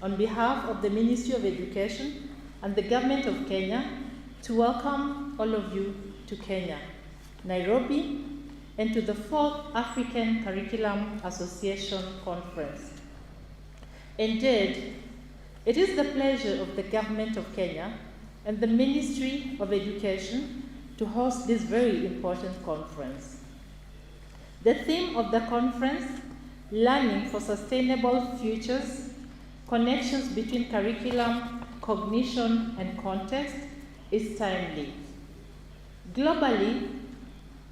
on behalf of the Ministry of Education and the Government of Kenya, to welcome all of you to Kenya, Nairobi, and to the 4th African Curriculum Association Conference. Indeed, it is the pleasure of the Government of Kenya and the Ministry of Education to host this very important conference. The theme of the conference, Learning for Sustainable Futures, Connections Between Curriculum, Cognition, and Context, is timely. Globally,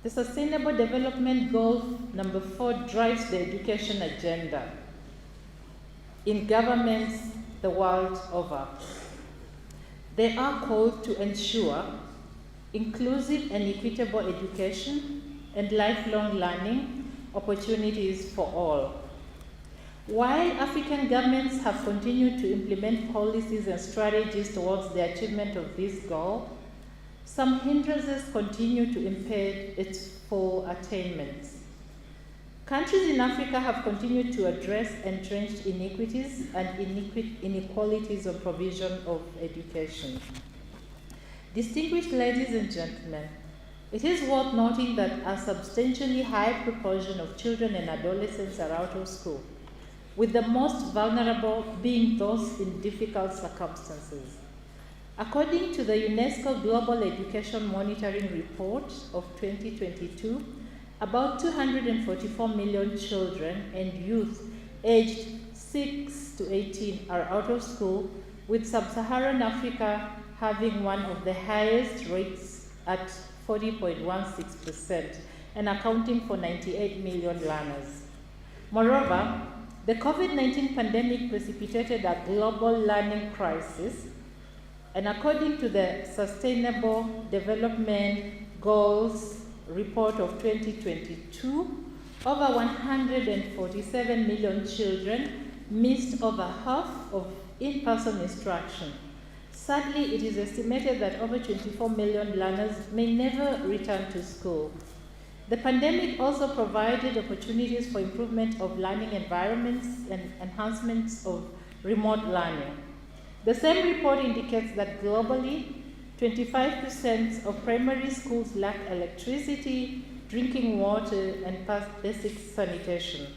the Sustainable Development Goal number 4 drives the education agenda in governments the world over. They are called to ensure inclusive and equitable education and lifelong learning opportunities for all. While African governments have continued to implement policies and strategies towards the achievement of this goal, some hindrances continue to impede its full attainment. Countries in Africa have continued to address entrenched inequities and inequalities of provision of education. Distinguished ladies and gentlemen, it is worth noting that a substantially high proportion of children and adolescents are out of school, with the most vulnerable being those in difficult circumstances. According to the UNESCO Global Education Monitoring Report of 2022, about 244 million children and youth aged 6 to 18 are out of school, with sub-Saharan Africa having one of the highest rates at 40.16% and accounting for 98 million learners. Moreover, the COVID-19 pandemic precipitated a global learning crisis, and according to the Sustainable Development Goals report of 2022, over 147 million children missed over half of in-person instruction. Sadly, it is estimated that over 24 million learners may never return to school. The pandemic also provided opportunities for improvement of learning environments and enhancements of remote learning. The same report indicates that globally, 25% of primary schools lack electricity, drinking water, and basic sanitation,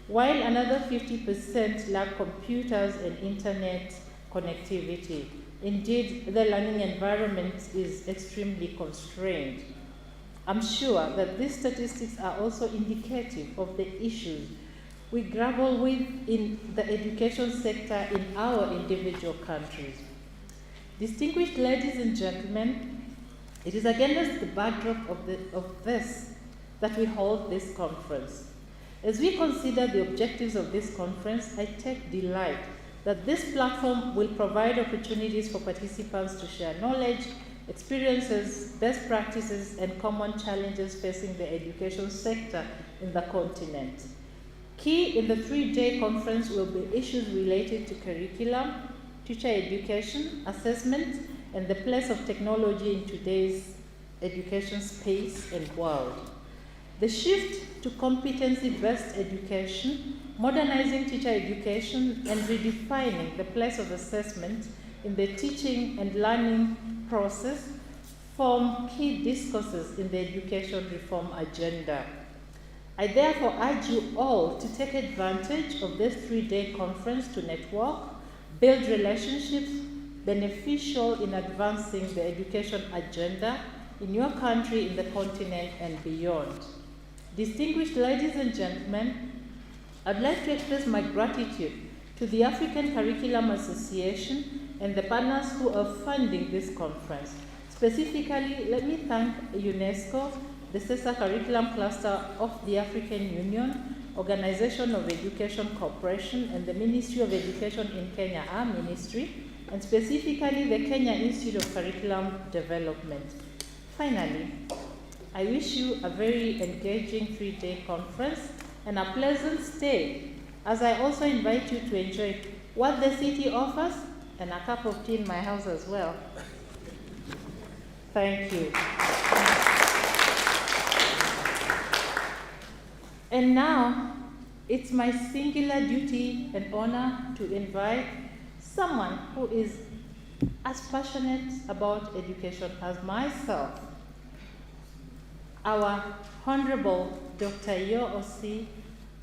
while another 50% lack computers and internet connectivity. Indeed, the learning environment is extremely constrained. I'm sure that these statistics are also indicative of the issues we grapple with in the education sector in our individual countries. Distinguished ladies and gentlemen, it is against the backdrop of this that we hold this conference. As we consider the objectives of this conference, I take delight that this platform will provide opportunities for participants to share knowledge, experiences, best practices, and common challenges facing the education sector in the continent. Key in the 3-day conference will be issues related to curriculum, teacher education, assessment, and the place of technology in today's education space and world. The shift to competency-based education, modernizing teacher education, and redefining the place of assessment in the teaching and learning process form key discourses in the education reform agenda. I therefore urge you all to take advantage of this 3-day conference to network, build relationships beneficial in advancing the education agenda in your country, in the continent, and beyond. Distinguished ladies and gentlemen, I'd like to express my gratitude to the African Curriculum Association and the partners who are funding this conference. Specifically, let me thank UNESCO, the CESA Curriculum Cluster of the African Union, Organization of Education Cooperation, and the Ministry of Education in Kenya, our ministry, and specifically the Kenya Institute of Curriculum Development. Finally, I wish you a very engaging 3-day conference and a pleasant stay, as I also invite you to enjoy what the city offers and a cup of tea in my house as well. Thank you. And now, it's my singular duty and honor to invite someone who is as passionate about education as myself. Our Honorable Dr. Yo-Osi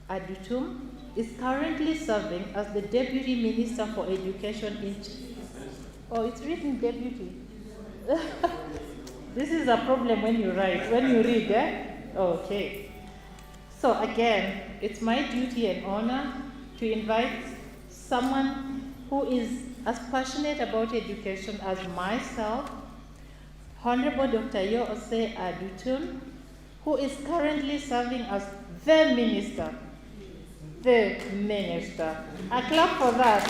Adutum is currently serving as the Deputy Minister for Education in... Oh, it's written Deputy. This is a problem when you write, when you read, eh? Okay. So again, it's my duty and honor to invite someone who is as passionate about education as myself, Honorable Dr. Yo-Osi Adutum, who is currently serving as the Minister. The Minister. A clap for that.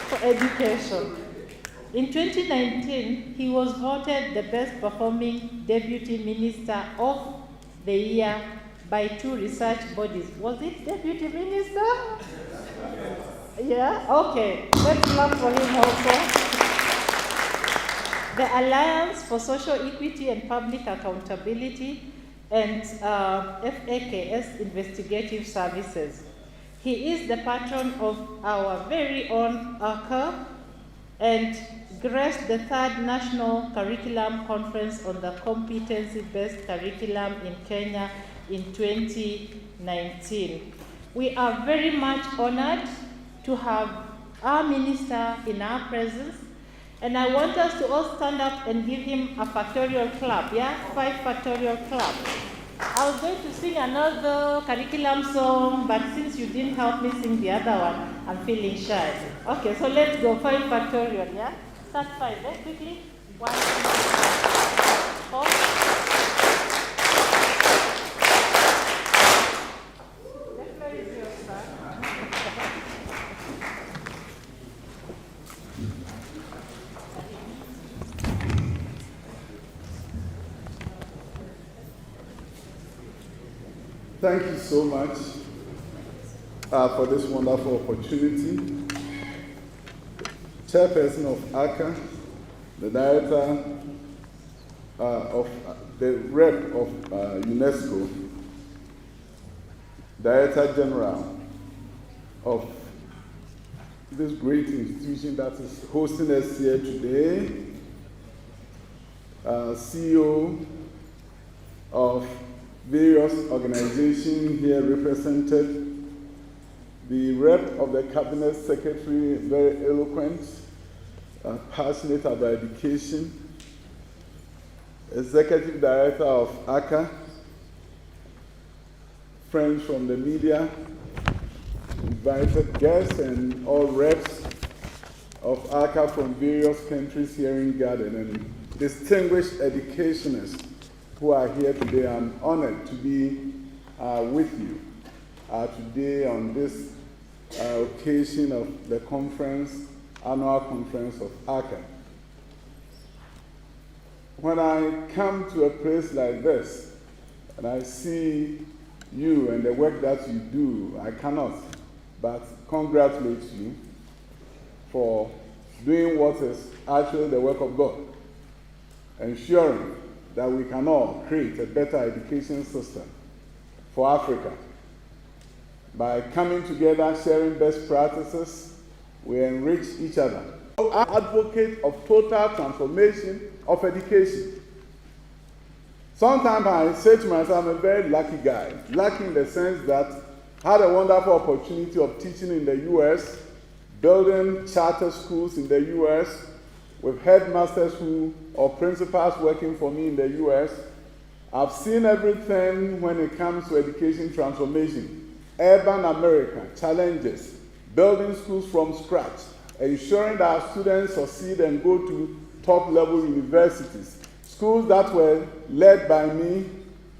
For education. In 2019, he was voted the best performing Deputy Minister of the Year by 2 research bodies. Was it Deputy Minister? Yeah? Okay. Let's clap for him also. The Alliance for Social Equity and Public Accountability and FAKS Investigative Services. He is the patron of our very own ACA and graced the 3rd National Curriculum Conference on the Competency-Based Curriculum in Kenya in 2019. We are very much honored to have our minister in our presence, and I want us to all stand up and give him a factorial clap, yeah? 5 factorial clap. I was going to sing another curriculum song, but since you didn't help me sing the other one, I'm feeling shy. Okay, so let's go 5 factorial, yeah? Start 5, very quickly. 1, 2, 4. Definitely is your start. Thank you so much for this wonderful opportunity. Chairperson of ACA, the Director of the Rep of UNESCO, Director General of this great institution that is hosting us here today, CEO of various organizations here represented, the rep of the cabinet secretary, very eloquent, passionate about education, executive director of ACA, friends from the media, invited guests, and all reps of ACA from various countries here in Garden, and distinguished educationists who are here today. I'm honored to be with you today on this occasion of the annual conference of ACA. When I come to a place like this and I see you and the work that you do, I cannot but congratulate you for doing what is actually the work of God, ensuring that we can all create a better education system for Africa. By coming together, sharing best practices, we enrich each other. I advocate of total transformation of education. Sometimes I say to myself, I'm a very lucky guy. Lucky in the sense that I had a wonderful opportunity of teaching in the U.S., building charter schools in the U.S., with headmasters or principals working for me in the U.S. I've seen everything when it comes to education transformation. Urban America, challenges, building schools from scratch, ensuring that our students succeed and go to top-level universities. Schools that were led by me,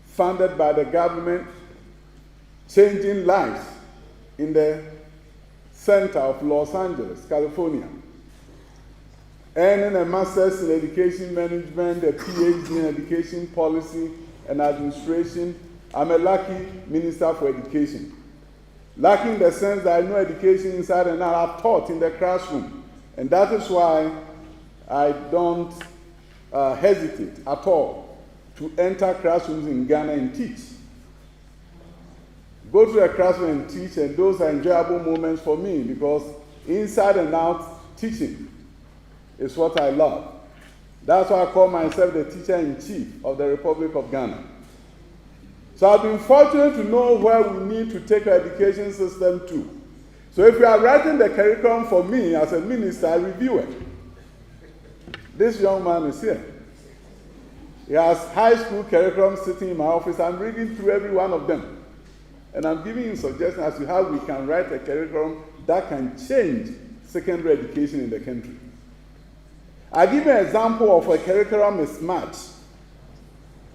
funded by the government, changing lives in the center of Los Angeles, California. Earning a master's in education management, a PhD in education policy and administration. I'm a lucky minister for education. Lucky in the sense that I know education inside and out. I've taught in the classroom. And that is why I don't hesitate at all to enter classrooms in Ghana and teach. Go to a classroom and teach, and those are enjoyable moments for me because inside and out teaching is what I love. That's why I call myself the teacher-in-chief of the Republic of Ghana. So I've been fortunate to know where we need to take our education system to. So if you are writing the curriculum for me as a minister, I review it. This young man is here. He has high school curriculum sitting in my office. I'm reading through every one of them. And I'm giving him suggestions as to how we can write a curriculum that can change secondary education in the country. I give an example of a curriculum mismatch.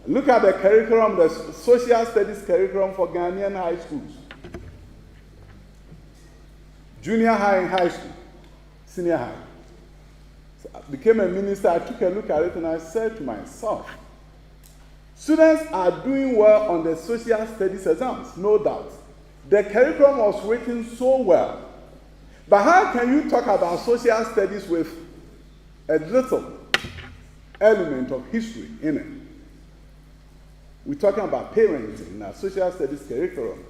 Look at the curriculum, the social studies curriculum for Ghanaian high schools. Junior high and high school, senior high. So I became a minister, I took a look at it and I said to myself, students are doing well on the social studies exams, no doubt. The curriculum was written so well. But how can you talk about social studies with a little element of history in it? We're talking about parenting in our social studies curriculum,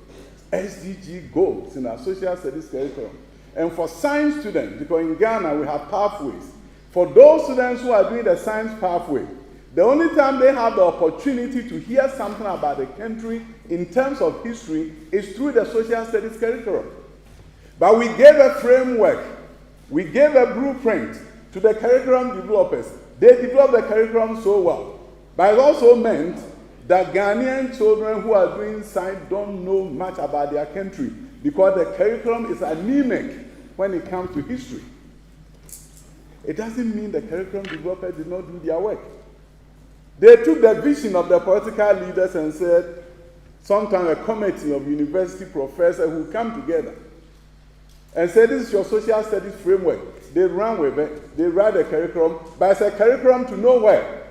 SDG goals in our social studies curriculum. And for science students, because in Ghana we have pathways, for those students who are doing the science pathway, the only time they have the opportunity to hear something about the country in terms of history is through the social studies curriculum. But we gave a framework, we gave a blueprint to the curriculum developers. They developed the curriculum so well. But it also meant that Ghanaian children who are doing science don't know much about their country because the curriculum is anemic when it comes to history. It doesn't mean the curriculum developers did not do their work. They took the vision of the political leaders and said, sometimes a committee of university professors who come together and say, this is your social studies framework. They run with it, they write a curriculum, but it's a curriculum to nowhere.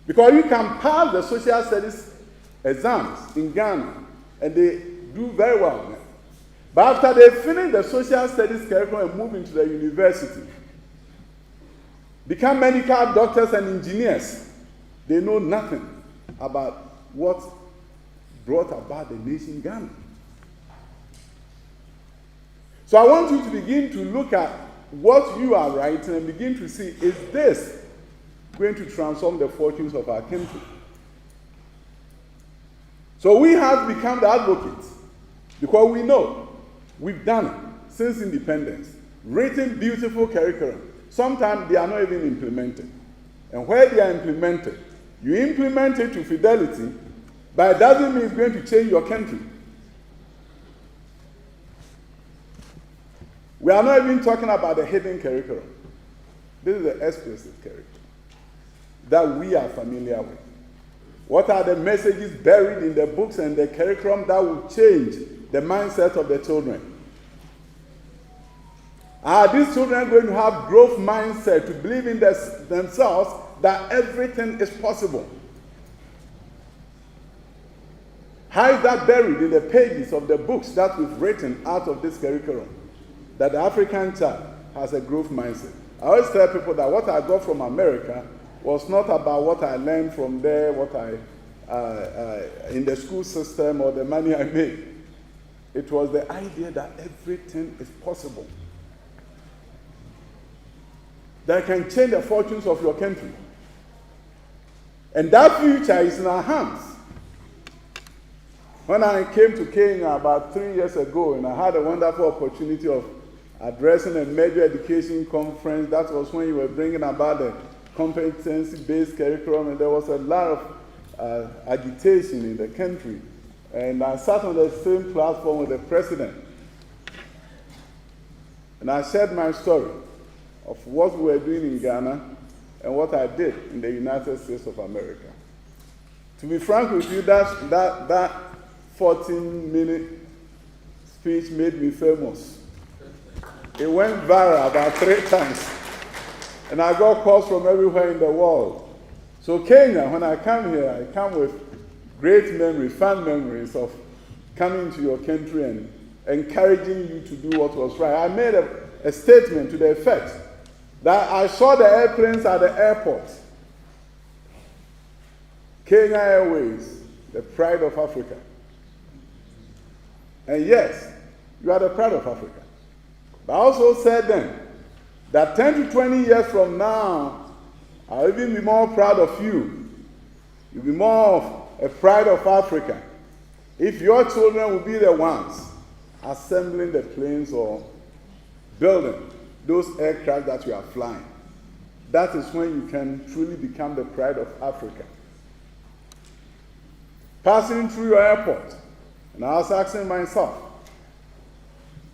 Because you can pass the social studies exams in Ghana, and they do very well now. But after they finish the social studies curriculum and move into the university, become medical doctors and engineers, they know nothing about what brought about the nation Ghana. So I want you to begin to look at what you are writing and begin to see, is this going to transform the fortunes of our country? So we have become the advocates because we know we've done it since independence, written beautiful curriculum. Sometimes they are not even implemented. And where they are implemented, you implement it to fidelity, but it doesn't mean it's going to change your country. We are not even talking about the hidden curriculum. This is the explicit curriculum that we are familiar with. What are the messages buried in the books and the curriculum that will change the mindset of the children? Are these children going to have growth mindset to believe in themselves that everything is possible? How is that buried in the pages of the books that we've written out of this curriculum? That the African child has a growth mindset. I always tell people that what I got from America was not about what I learned from there, what I in the school system or the money I made. It was the idea that everything is possible. That can change the fortunes of your country. And that future is in our hands. When I came to Kenya about 3 years ago, and I had a wonderful opportunity of addressing a major education conference, that was when you were bringing about the competency-based curriculum, and there was a lot of agitation in the country. And I sat on the same platform with the president. And I shared my story of what we were doing in Ghana and what I did in the United States of America. To be frank with you, that 14-minute speech made me famous. It went viral about 3 times. And I got calls from everywhere in the world. So Kenya, when I come here, I come with great memories, fond memories of coming to your country and encouraging you to do what was right. I made a statement to the effect that I saw the airplanes at the airport. Kenya Airways, the pride of Africa. And yes, you are the pride of Africa. But I also said then that 10 to 20 years from now, I'll even be more proud of you. You'll be more of a pride of Africa if your children will be the ones assembling the planes or building those aircraft that you are flying. That is when you can truly become the pride of Africa. Passing through your airport, and I was asking myself,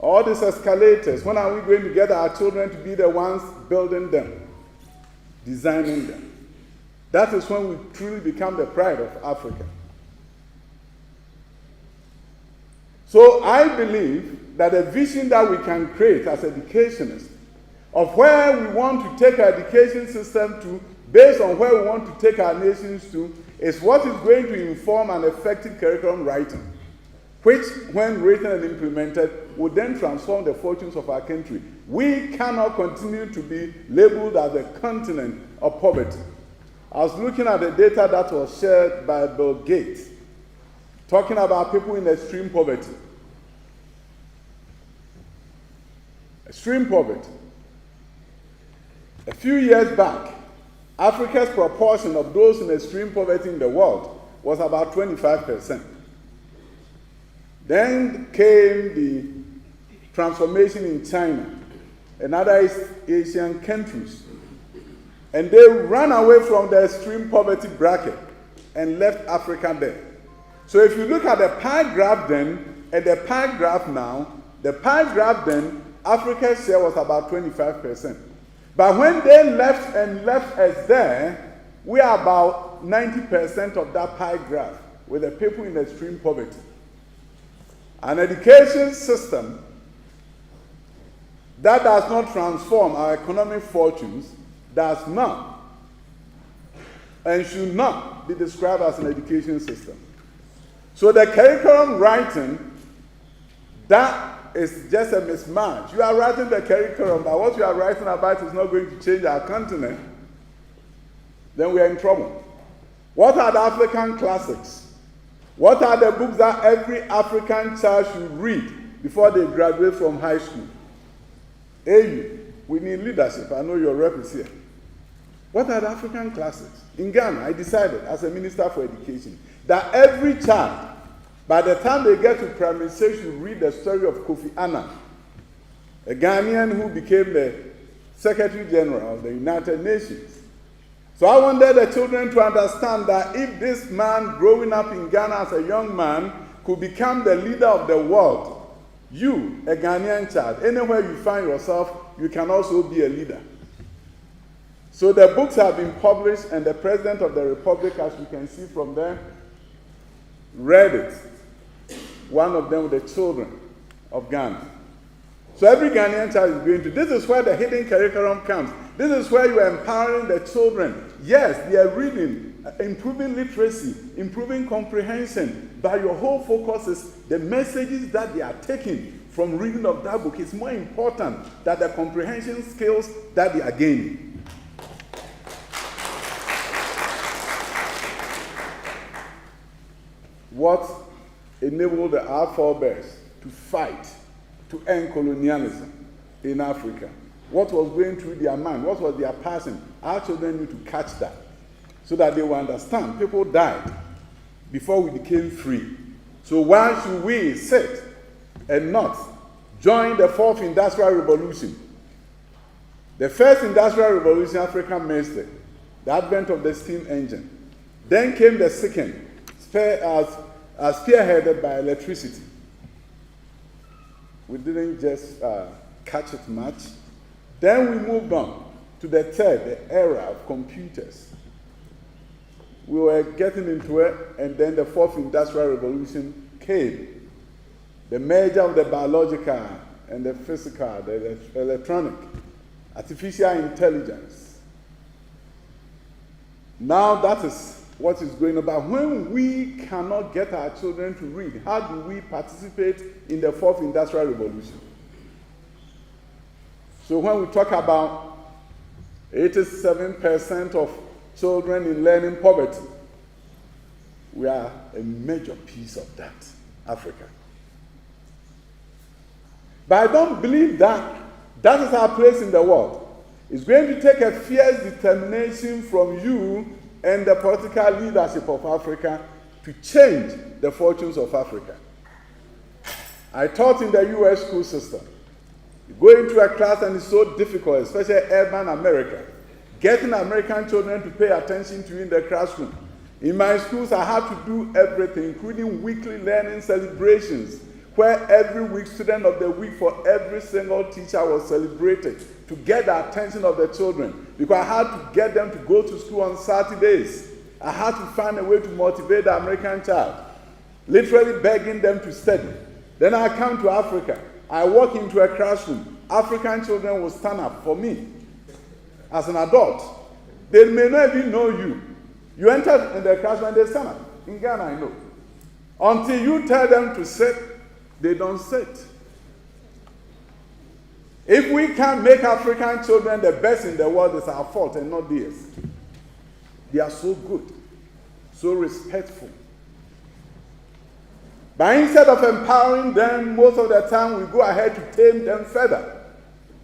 all these escalators, when are we going to get our children to be the ones building them, designing them? That is when we truly become the pride of Africa. So I believe that the vision that we can create as educationists of where we want to take our education system to, based on where we want to take our nations to, is what is going to inform an effective curriculum writing, which, when written and implemented, would then transform the fortunes of our country. We cannot continue to be labeled as a continent of poverty. I was looking at the data that was shared by Bill Gates, talking about people in extreme poverty. Extreme poverty. A few years back, Africa's proportion of those in extreme poverty in the world was about 25%. Then came the transformation in China and other Asian countries. And they ran away from the extreme poverty bracket and left Africa there. So if you look at the pie graph then and the pie graph now, the pie graph then, Africa's share was about 25%. But when they left us there, we are about 90% of that pie graph with the people in extreme poverty. An education system that does not transform our economic fortunes does not and should not be described as an education system. So the curriculum writing, that is just a mismatch. You are writing the curriculum, but what you are writing about is not going to change our continent. Then we are in trouble. What are the African classics? What are the books that every African child should read before they graduate from high school. AU, we need leadership. I know your rep is here. What are the African classes? In Ghana, I decided as a minister for education that every child, by the time they get to primary 6, should read the story of Kofi Annan, a Ghanaian who became the Secretary General of the United Nations. So I wanted the children to understand that if this man growing up in Ghana as a young man could become the leader of the world, you, a Ghanaian child, anywhere you find yourself, you can also be a leader. So the books have been published, and the President of the Republic, as you can see from there, read it. One of them with the children of Ghana. So every Ghanaian child is going to. This is where the hidden curriculum comes. This is where you are empowering the children. Yes, they are reading, improving literacy, improving comprehension, but your whole focus is the messages that they are taking from reading of that book. It's more important than the comprehension skills that they are gaining. What enabled our forebears to fight to end colonialism in Africa? What was going through their mind? What was their passion? Our children need to catch that so that they will understand. People died before we became free. So why should we sit and not join the 4th Industrial Revolution? The first Industrial Revolution, Africa missed it. The advent of the steam engine. Then came the second, spearheaded by electricity. We didn't just catch it much. Then we moved on to the third, the era of computers. We were getting into it, and then the 4th Industrial Revolution came. The merger of the biological and the physical, the electronic, artificial intelligence. Now that is what is going on. When we cannot get our children to read, how do we participate in the 4th Industrial Revolution? So when we talk about 87% of children in learning poverty, we are a major piece of that, Africa. But I don't believe that that is our place in the world. It's going to take a fierce determination from you and the political leadership of Africa to change the fortunes of Africa. I taught in the U.S. school system. You go into a class and it's so difficult, especially urban America, getting American children to pay attention to you in the classroom. In my schools, I had to do everything, including weekly learning celebrations, where every week, student of the week for every single teacher was celebrated to get the attention of the children, because I had to get them to go to school on Saturdays. I had to find a way to motivate the American child, literally begging them to study. Then I come to Africa. I walk into a classroom. African children will stand up for me as an adult. They may not even know you. You enter in the classroom and they stand up. In Ghana, I know. Until you tell them to sit, they don't sit. If we can't make African children the best in the world, it's our fault and not theirs. They are so good, so respectful. But instead of empowering them, most of the time we go ahead to tame them further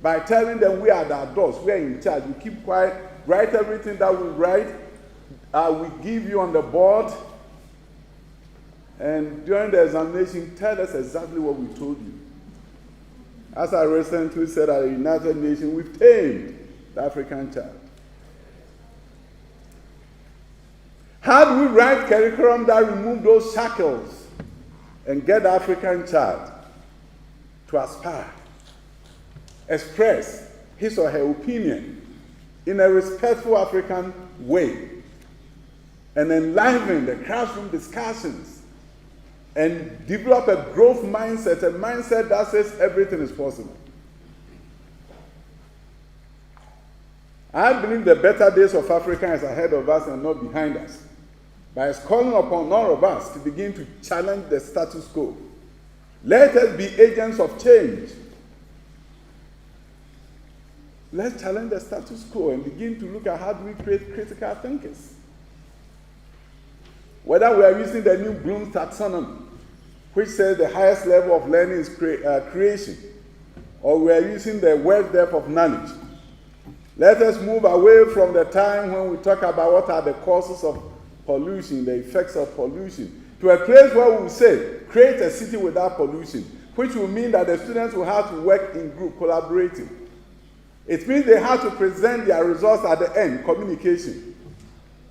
by telling them we are the adults, we are in charge, we keep quiet, write everything that we write, we give you on the board, and during the examination, tell us exactly what we told you. As I recently said at the United Nations, we've tamed the African child. How do we write curriculum that remove those shackles and get the African child to aspire, express his or her opinion in a respectful African way, and enliven the classroom discussions, and develop a growth mindset, a mindset that says everything is possible? I believe the better days of Africa is ahead of us and not behind us. But it's calling upon all of us to begin to challenge the status quo. Let us be agents of change. Let's challenge the status quo and begin to look at how do we create critical thinkers. Whether we are using the new Bloom's taxonomy, which says the highest level of learning is creation, or we are using the word depth of knowledge. Let us move away from the time when we talk about what are the causes of pollution, the effects of pollution, to a place where we will say, create a city without pollution, which will mean that the students will have to work in group, collaborating. It means they have to present their results at the end, communication.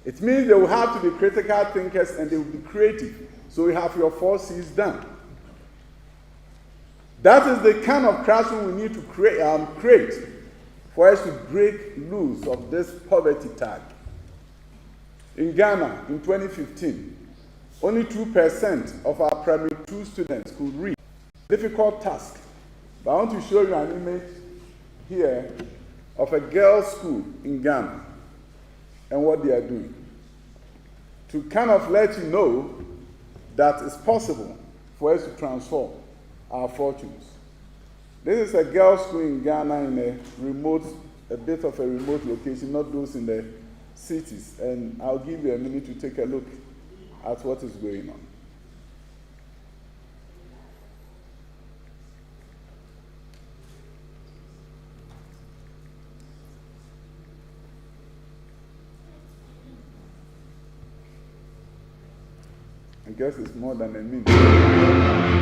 It means they will have to be critical thinkers and they will be creative. So you have your 4 C's done. That is the kind of classroom we need to create for us to break loose of this poverty tag. In Ghana, in 2015, only 2% of our primary 2 students could read. Difficult task. But I want to show you an image here of a girls' school in Ghana and what they are doing, to kind of let you know that it's possible for us to transform our fortunes. This is a girls' school in Ghana in a bit of a remote location, not those in the cities. And I'll give you a minute to take a look at what is going on. I guess it's more than a minute.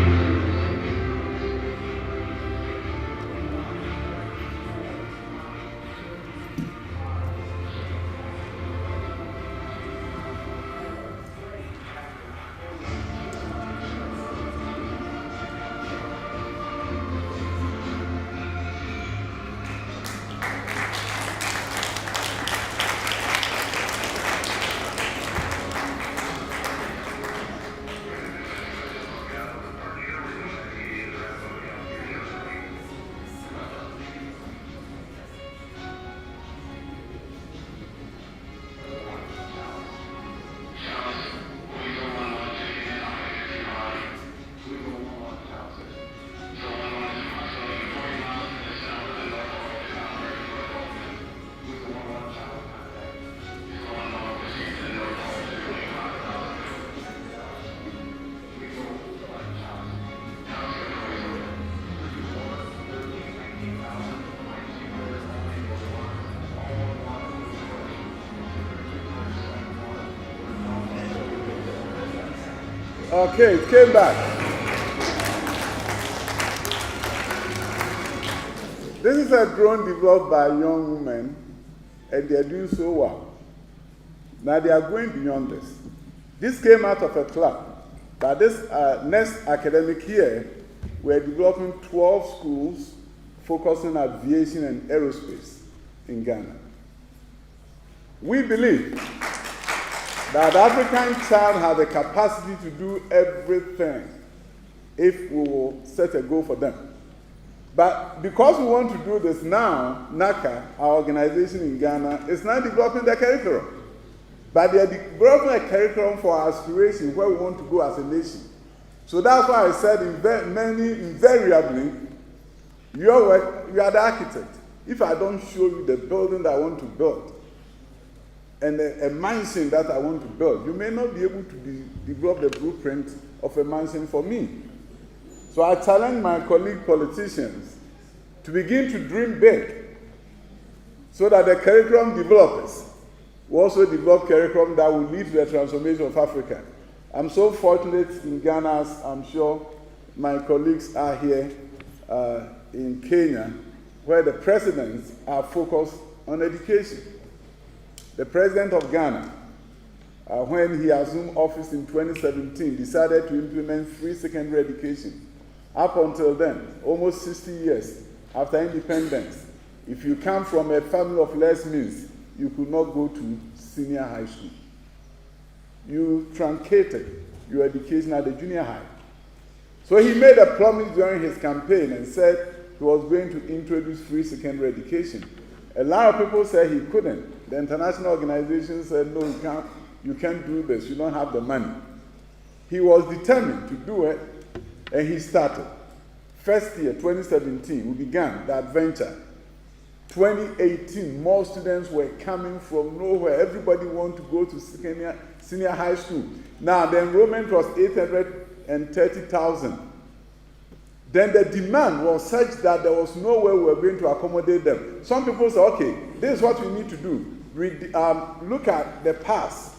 Okay, it came back. This is a drone developed by young women, and they are doing so well. Now they are going beyond this. This came out of a club. But this next academic year, we are developing 12 schools focusing on aviation and aerospace in Ghana. We believe that the African child has the capacity to do everything if we will set a goal for them. But because we want to do this now, NACA, our organization in Ghana, is now developing the curriculum. But they are developing a curriculum for our aspiration, where we want to go as a nation. So that's why I said invariably, your work, you are the architect. If I don't show you the building that I want to build, and a mansion that I want to build, you may not be able to develop the blueprint of a mansion for me. So I challenge my colleague politicians to begin to dream big, so that the curriculum developers will also develop curriculum that will lead to the transformation of Africa. I'm so fortunate in Ghana, as I'm sure my colleagues are here in Kenya, where the presidents are focused on education. The president of Ghana, when he assumed office in 2017, decided to implement free secondary education. Up until then, almost 60 years after independence, if you come from a family of less means, you could not go to senior high school. You truncated your education at the junior high. So he made a promise during his campaign and said he was going to introduce free secondary education. A lot of people said he couldn't. The international organization said, no, you can't do this. You don't have the money. He was determined to do it, and he started. First year, 2017, we began the adventure. 2018, more students were coming from nowhere. Everybody wanted to go to senior high school. Now, the enrollment was 800 130,000. Then the demand was such that there was no way we were going to accommodate them. Some people said, okay, this is what we need to do. Look at the pass,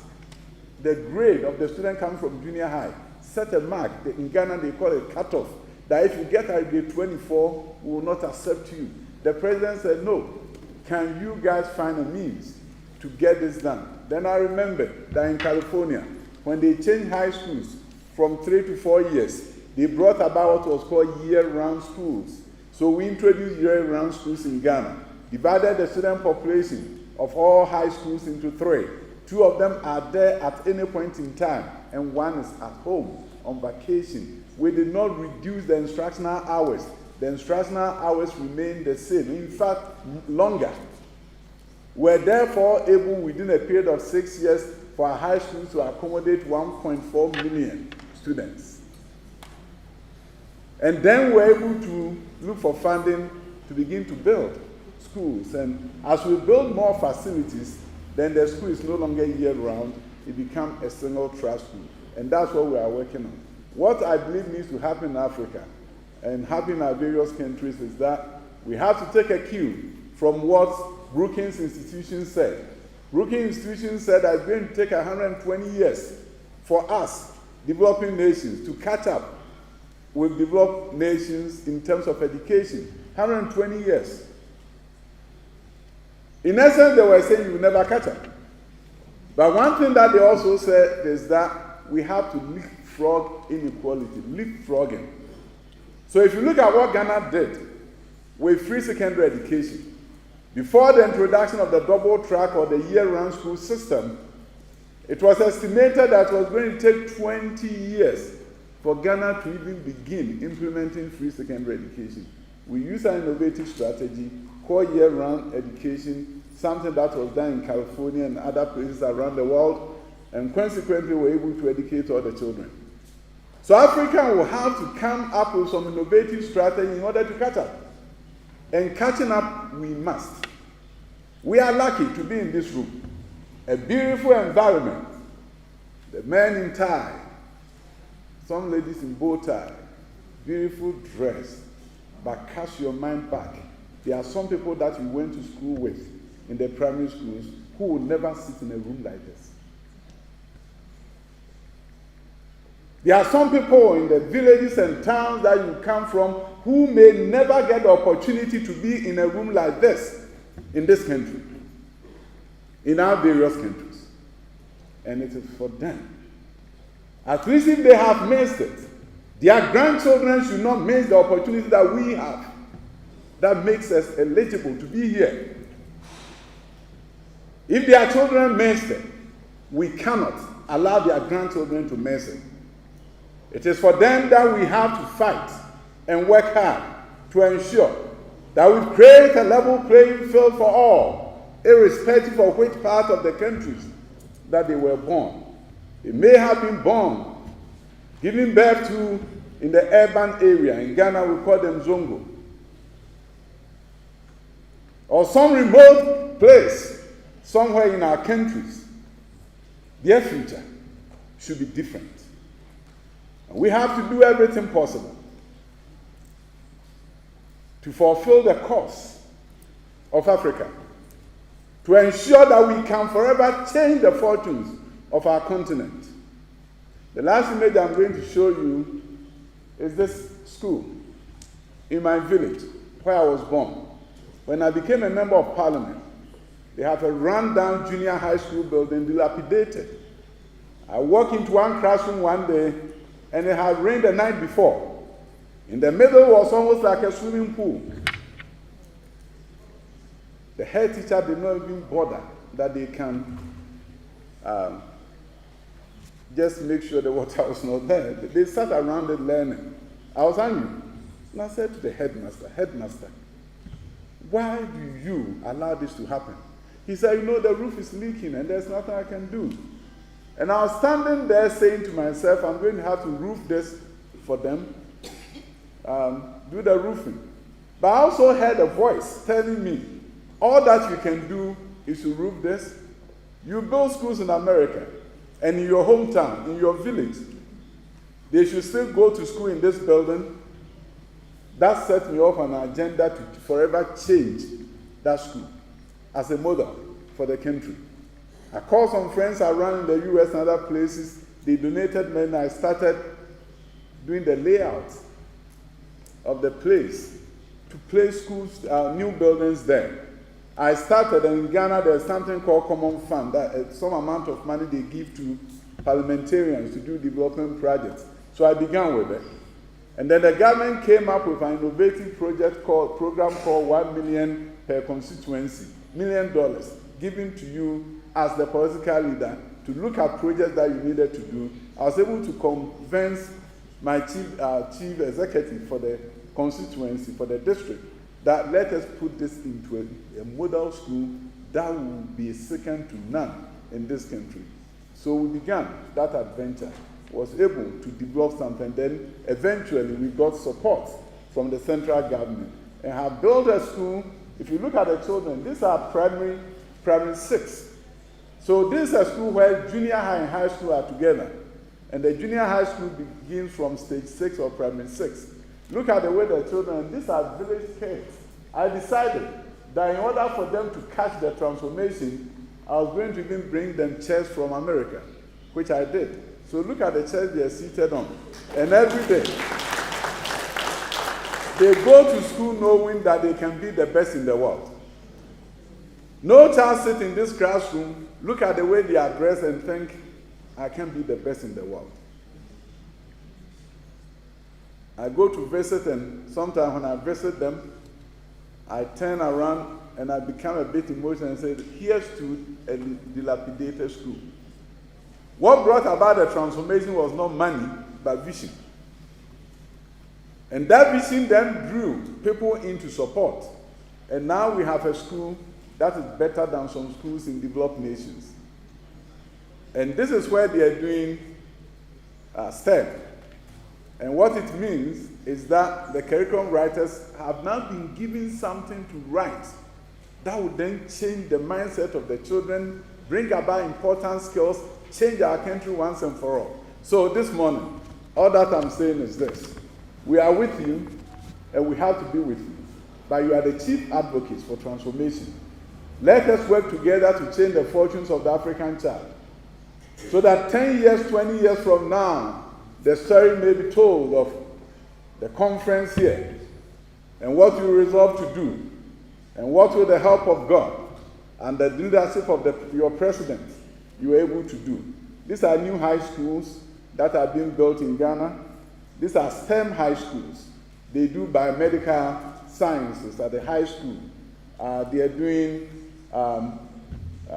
the grade of the student coming from junior high. Set a mark. In Ghana, they call it cutoff. That if you get a grade 24, we will not accept you. The president said, no. Can you guys find a means to get this done? Then I remember that in California, when they changed high schools from 3 to 4 years, they brought about what was called year-round schools. So we introduced year-round schools in Ghana, divided the student population of all high schools into 3. 2 of them are there at any point in time, and 1 is at home on vacation. We did not reduce the instructional hours. The instructional hours remained the same, in fact, longer. We're therefore able, within a period of 6 years, for our high schools to accommodate 1.4 million students. And then we're able to look for funding to begin to build schools. And as we build more facilities, then the school is no longer year-round. It becomes a single-track school. And that's what we are working on. What I believe needs to happen in Africa and happen in our various countries is that we have to take a cue from what Brookings Institution said. Brookings Institution said that it's going to take 120 years for us, developing nations, to catch up with developed nations in terms of education. 120 years. In essence, they were saying you will never catch up. But one thing that they also said is that we have to leapfrog inequality, leapfrogging. So if you look at what Ghana did with free secondary education, before the introduction of the double track or the year-round school system, it was estimated that it was going to take 20 years for Ghana to even begin implementing free secondary education. We used an innovative strategy called year-round education, something that was done in California and other places around the world, and consequently we're able to educate all the children. So Africa will have to come up with some innovative strategy in order to catch up. And catching up, we must. We are lucky to be in this room. A beautiful environment. The men in tie, some ladies in bow tie, beautiful dress. But cast your mind back. There are some people that you went to school with in the primary schools who will never sit in a room like this. There are some people in the villages and towns that you come from who may never get the opportunity to be in a room like this in this country, in our various countries. And it is for them. At least if they have missed it, their grandchildren should not miss the opportunity that we have that makes us eligible to be here. If their children miss it, we cannot allow their grandchildren to miss it. It is for them that we have to fight and work hard to ensure that we create a level playing field for all, irrespective of which part of the countries that they were born. They may have been born, giving birth to in the urban area. In Ghana, we call them Zongo. Or some remote place, somewhere in our countries. Their future should be different. And we have to do everything possible to fulfill the cause of Africa, to ensure that we can forever change the fortunes of our continent. The last image I'm going to show you is this school in my village where I was born. When I became a member of parliament, they have a run-down junior high school building, dilapidated. I walked into one classroom one day, and it had rained the night before. In the middle was almost like a swimming pool. The head teacher did not even bother that they can just make sure the water was not there. They sat around it learning. I was angry. And I said to the headmaster, why do you allow this to happen? He said, you know, the roof is leaking and there's nothing I can do. And I was standing there saying to myself, I'm going to have to roof this for them, do the roofing. But I also heard a voice telling me, all that you can do is to roof this. You build schools in America and in your hometown, in your village. they should still go to school in this building. That set me off on an agenda to forever change that school as a model for the country. I called some friends around in the US and other places. They donated money. I started doing the layout of the place to place schools, new buildings there. I started, and in Ghana there's something called Common Fund, that some amount of money they give to parliamentarians to do development projects. So I began with it. And then the government came up with an innovative program called 1 million per constituency, $1 million given to you as the political leader to look at projects that you needed to do. I was able to convince my chief executive for the constituency, for the district, that let us put this into a model school that will be second to none in this country. So we began that adventure, was able to develop something. Then eventually we got support from the central government and have built a school. If you look at the children, these are primary 6. So this is a school where junior high and high school are together. And the junior high school begins from stage 6 or primary 6. Look at the way the children, these are village kids. I decided that in order for them to catch the transformation, I was going to even bring them chairs from America, which I did. So look at the chairs they are seated on. And every day, they go to school knowing that they can be the best in the world. No child sits in this classroom, look at the way they are dressed and think, I can be the best in the world. I go to visit, and sometimes when I visit them, I turn around and I become a bit emotional and say, here's to a dilapidated school. What brought about the transformation was not money, but vision. And that vision then drew people into support. And now we have a school that is better than some schools in developed nations. And this is where they are doing STEM. And what it means is that the curriculum writers have now been given something to write that would then change the mindset of the children, bring about important skills, change our country once and for all. So this morning, all that I'm saying is this. We are with you, and we have to be with you. But you are the chief advocates for transformation. Let us work together to change the fortunes of the African child, so that 10 years, 20 years from now, the story may be told of the conference here, and what you resolve to do, and what with the help of God and the leadership of your president, you were able to do. These are new high schools that are being built in Ghana. These are STEM high schools. They do biomedical sciences at the high school. They are doing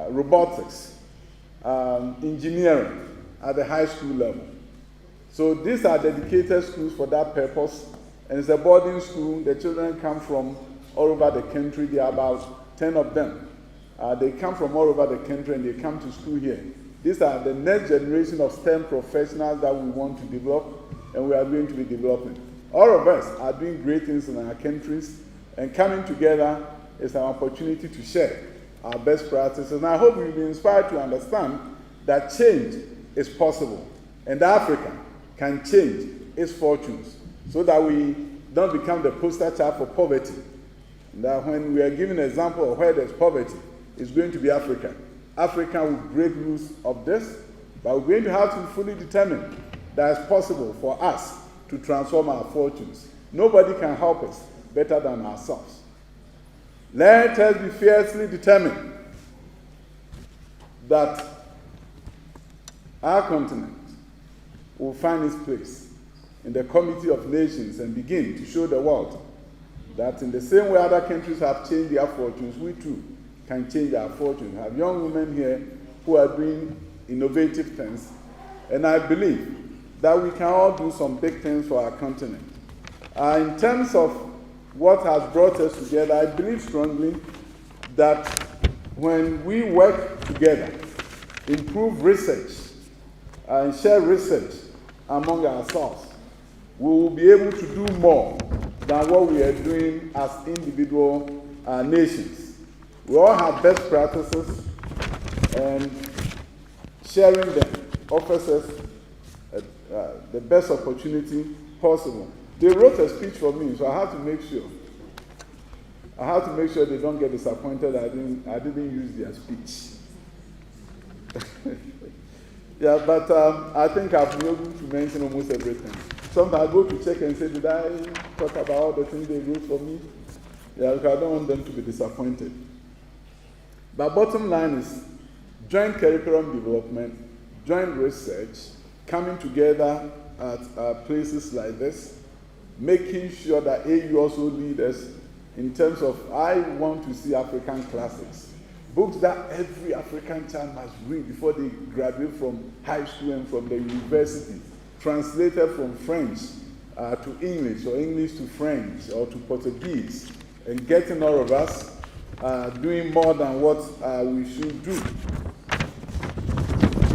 robotics, engineering at the high school level. So these are dedicated schools for that purpose, and it's a boarding school. The children come from all over the country. There are about 10 of them. They come from all over the country, and they come to school here. These are the next generation of STEM professionals that we want to develop, and we are going to be developing. All of us are doing great things in our countries, and coming together is an opportunity to share our best practices. And I hope you'll be inspired to understand that change is possible, and Africa can change its fortunes so that we don't become the poster child for poverty. And that when we are giving an example of where there's poverty, it's going to be Africa. Africa will break loose of this, but we're going to have to fully determine that it's possible for us to transform our fortunes. Nobody can help us better than ourselves. Let us be fiercely determined that our continent will find its place in the Committee of Nations and begin to show the world that in the same way other countries have changed their fortunes, we too can change our fortunes. We have young women here who are doing innovative things, and I believe that we can all do some big things for our continent. In terms of what has brought us together, I believe strongly that when we work together, improve research, and share research among ourselves, we will be able to do more than what we are doing as individual nations. We all have best practices, and sharing them offers us the best opportunity possible. They wrote a speech for me, so I have to make sure. I have to make sure they don't get disappointed I didn't use their speech. Yeah, but I think I've been able to mention almost everything. Sometimes I go to check and say, did I talk about all the things they wrote for me? Yeah, because I don't want them to be disappointed. But bottom line is joint curriculum development, joint research, coming together at places like this, making sure that AU also lead us in terms of, I want to see African classics. Books that every African child must read before they graduate from high school and from the university, translated from French to English, or English to French, or to Portuguese, and getting all of us doing more than what we should do.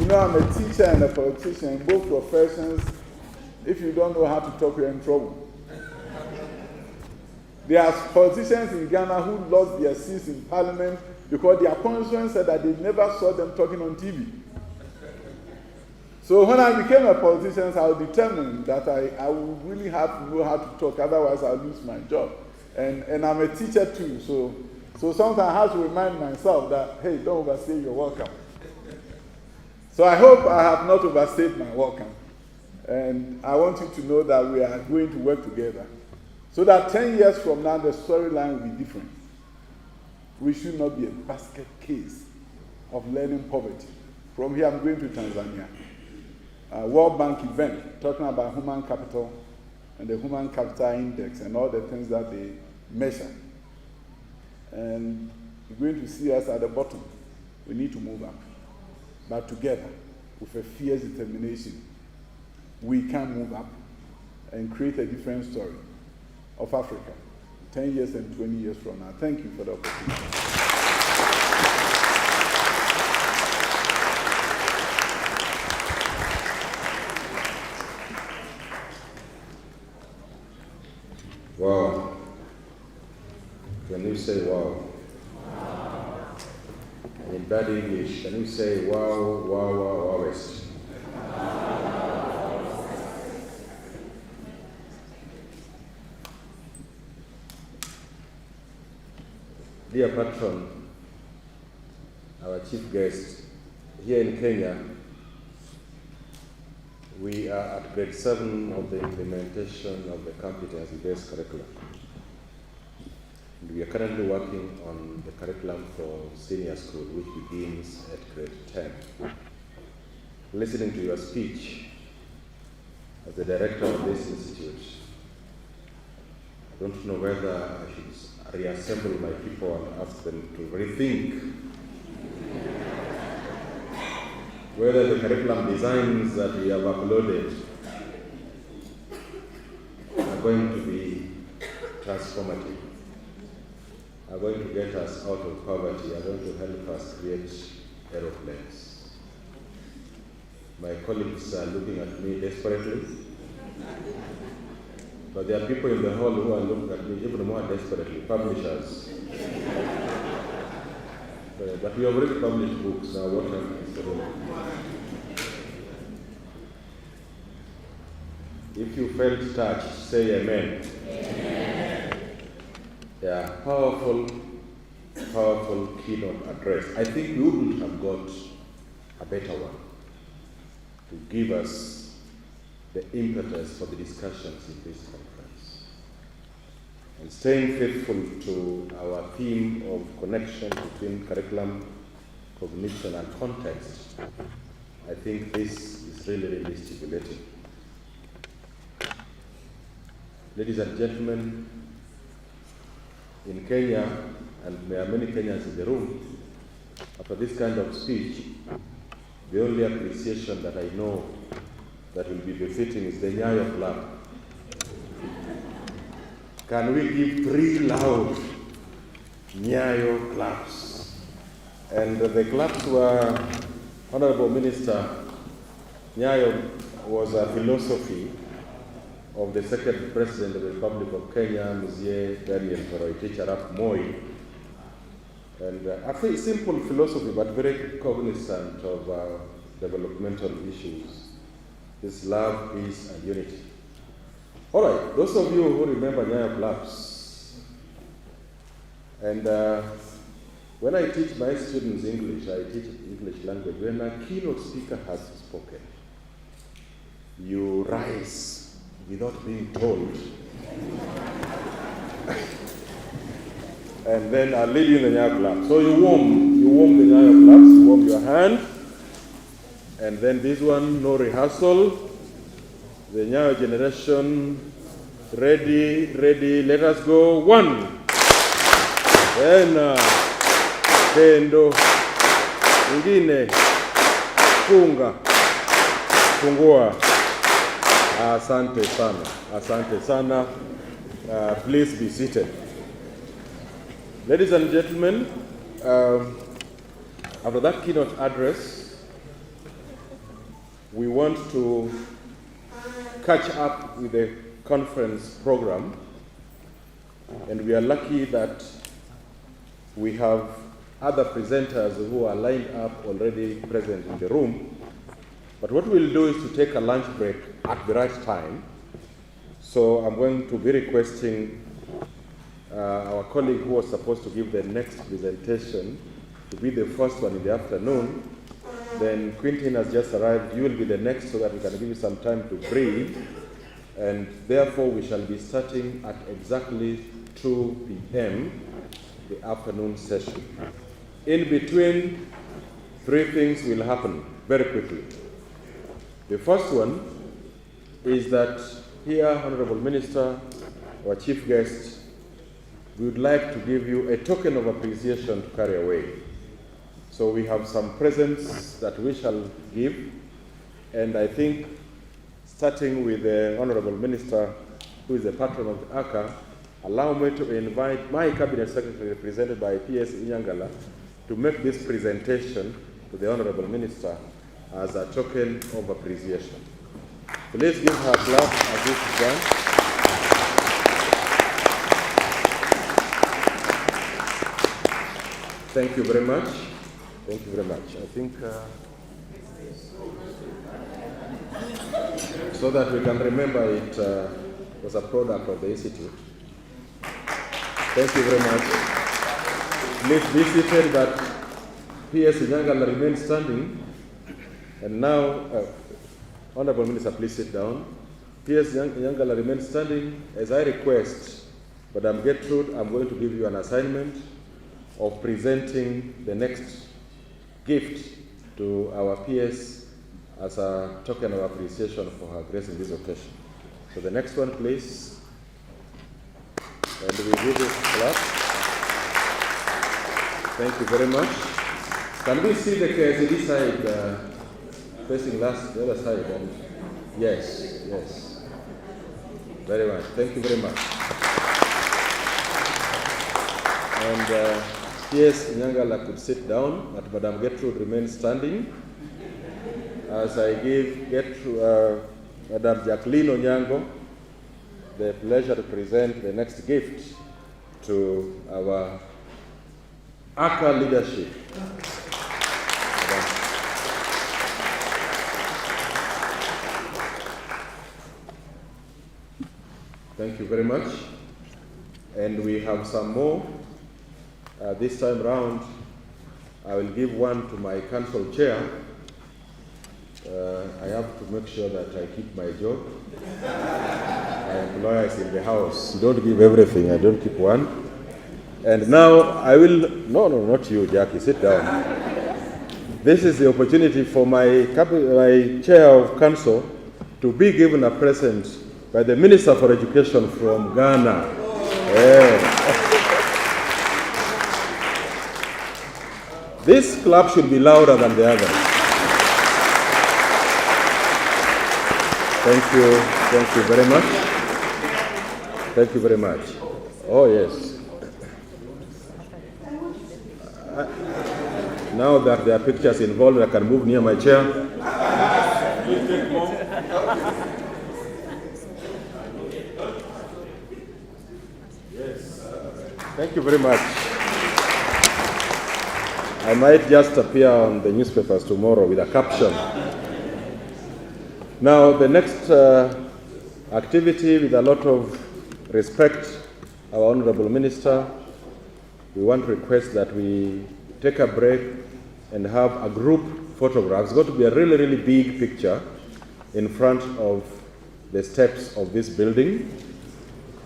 You know, I'm a teacher and a politician in both professions. If you don't know how to talk, you're in trouble. There are politicians in Ghana who lost their seats in parliament because their constituents said that they never saw them talking on TV. So when I became a politician, I was determined that I would really have to know how to talk, otherwise I'll lose my job. And I'm a teacher too, so sometimes I have to remind myself that, hey, don't overstay your welcome. So I hope I have not overstayed my welcome. And I want you to know that we are going to work together, so that 10 years from now, the storyline will be different. We should not be a basket case of learning poverty. From here, I'm going to Tanzania. A World Bank event talking about human capital and the Human Capital Index and all the things that they measure. And you're going to see us at the bottom. We need to move up. But together, with a fierce determination, we can move up and create a different story of Africa 10 years and 20 years from now. Thank you for the opportunity. Wow. Can you say wow? In bad English, can you say wow, wow, wow, wowest? Dear patron, our chief guest, here in Kenya, we are at grade 7 of the implementation of the competency-based curriculum. And we are currently working on the curriculum for senior school, which begins at grade 10. Listening to your speech as the director of this institute, I don't know whether I should reassemble my people and ask them to rethink whether the curriculum designs that we have uploaded are going to be transformative, are going to get us out of poverty, are going to help us create aeroplanes. My colleagues are looking at me desperately, but there are people in the hall who are looking at me even more desperately, publishers. But we have already published books, now what happens to them? If you felt touched, say amen. Amen. Yeah, powerful keynote address. I think we wouldn't have got a better one to give us the impetus for the discussions in this conference. And staying faithful to our theme of connection between curriculum, cognition, and context, I think this is really stimulating. Ladies and gentlemen, in Kenya, and there are many Kenyans in the room, after this kind of speech, the only appreciation that I know that will be befitting is the Nyayo clap. Can we give 3 loud Nyayo claps? And the claps were, Honorable Minister, Nyayo was a philosophy of the second President of the Republic of Kenya, Mzee Daniel Toroitich Arap Moi. And a very simple philosophy, but very cognizant of developmental issues. is love, peace, and unity. All right, those of you who remember Nyayo clubs, and when I teach my students English, I teach English language. When a keynote speaker has spoken, you rise without being told. And then I'll lead you in the Nyayo club. So you warm the Nyayo clubs, you warm your hand. And then this one, no rehearsal. The Nyayo generation, ready, let us go. 1. Then, tendo, ingine, funga, fungua. Asante sana. Please be seated. Ladies and gentlemen, after that keynote address, we want to catch up with the conference program, and we are lucky that we have other presenters who are lined up already present in the room. But what we'll do is to take a lunch break at the right time. So I'm going to be requesting our colleague who was supposed to give the next presentation to be the first one in the afternoon. Then Quintin has just arrived. You will be the next so that we can give you some time to breathe. And therefore, we shall be starting at exactly 2 p.m., the afternoon session. In between, 3 things will happen very quickly. The first one is that here, Honorable Minister, our chief guest, we would like to give you a token of appreciation to carry away. So we have some presents that we shall give, and I think starting with the Honorable Minister, who is the patron of the ACA, allow me to invite my Cabinet Secretary, represented by P.S. Inyangala, to make this presentation to the Honorable Minister as a token of appreciation. Please give her a clap as this is done. Thank you very much. Thank you very much. I think so that we can remember it was a product of the Institute. Thank you very much. Please be seated, but P.S. Inyangala remains standing. And now, Honorable Minister, please sit down. P.S. Inyangala remains standing. As I request, Madam Gertrude, I'm going to give you an assignment of presenting the next gift to our PS as a token of appreciation for her grace in this occasion. So the next one, please. And we give it a clap. Thank you very much. Can we see the KICD side, facing the other side? And yes. Very much. Thank you very much. And P.S. Inyangala could sit down, but Madam Gertrude remains standing. As I give Madam Jacqueline Onyango the pleasure to present the next gift to our ACA leadership. Thank you very much. And we have some more. This time round, I will give one to my council chair. I have to make sure that I keep my job. My employer is in the house. You don't give everything, I don't keep one. And now I will, no, not you, Jackie, sit down. This is the opportunity for my chair of council to be given a present by the Minister for Education from Ghana. Yeah. This clap should be louder than the others. Thank you very much. Thank you very much. Oh yes. Now that there are pictures involved, I can move near my chair. Yes. Thank you very much. I might just appear on the newspapers tomorrow with a caption. Now, the next activity, with a lot of respect, our Honorable Minister, we want to request that we take a break and have a group photograph. It's going to be a really, really big picture in front of the steps of this building.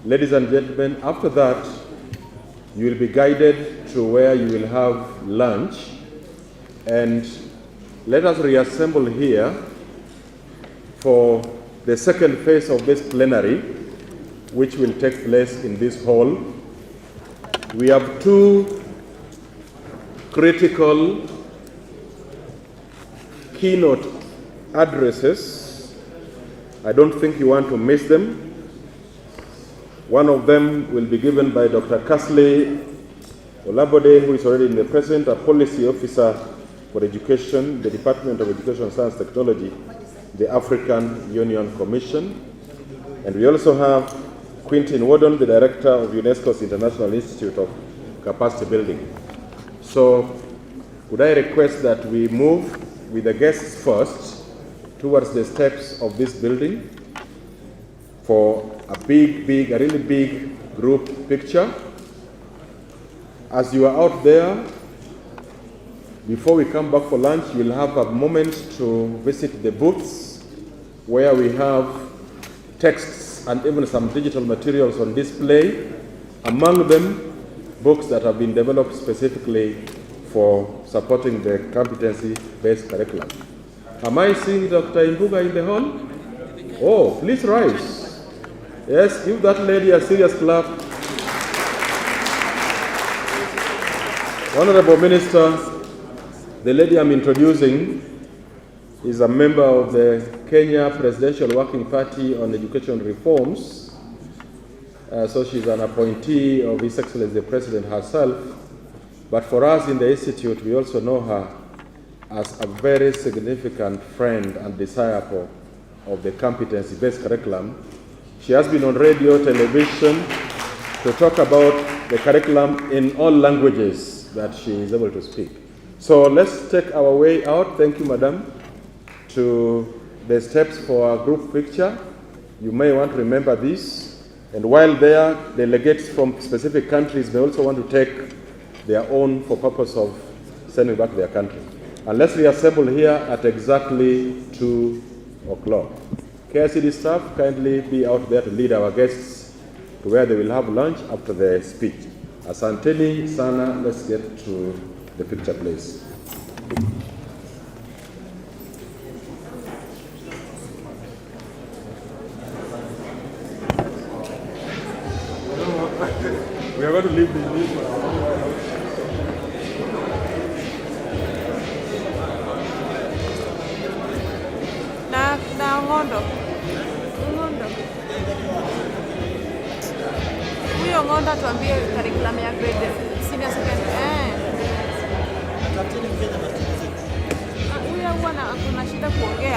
Ladies and gentlemen, after that, you will be guided to where you will have lunch, and let us reassemble here for the second phase of this plenary, which will take place in this hall. We have two critical keynote addresses. I don't think you want to miss them. One of them will be given by Dr. Kasley Olabode, who is already in the present, a policy officer for education, the Department of Education, Science, Technology, the African Union Commission. And we also have Quintin Wardon, the director of UNESCO's International Institute of Capacity Building. So, would I request that we move with the guests first towards the steps of this building for a really big group picture. As you are out there, before we come back for lunch, you'll have a moment to visit the booths where we have texts and even some digital materials on display. Among them, books that have been developed specifically for supporting the competency-based curriculum. Am I seeing Dr. Imbuga in the hall? Oh, please rise. Yes, give that lady a serious clap. Honorable Minister, the lady I'm introducing is a member of the Kenya Presidential Working Party on Education Reforms. So she's an appointee of His Excellency the President herself. But for us in the Institute, we also know her as a very significant friend and disciple of the competency-based curriculum. She has been on radio, television, to talk about the curriculum in all languages that she is able to speak. So let's take our way out, thank you, Madam, to the steps for our group picture. You may want to remember this. And while there, delegates from specific countries may also want to take their own for purpose of sending back to their country. And let's reassemble here at exactly 2 o'clock. KICD staff, kindly be out there to lead our guests to where they will have lunch after the speech. Asanteni sana, let's get to the picture, please. We are going to leave this. Na ngondo. Huyo ngondo tuambie curriculum ya grade senior secondary. Huyo huwa kuna shida kuongea.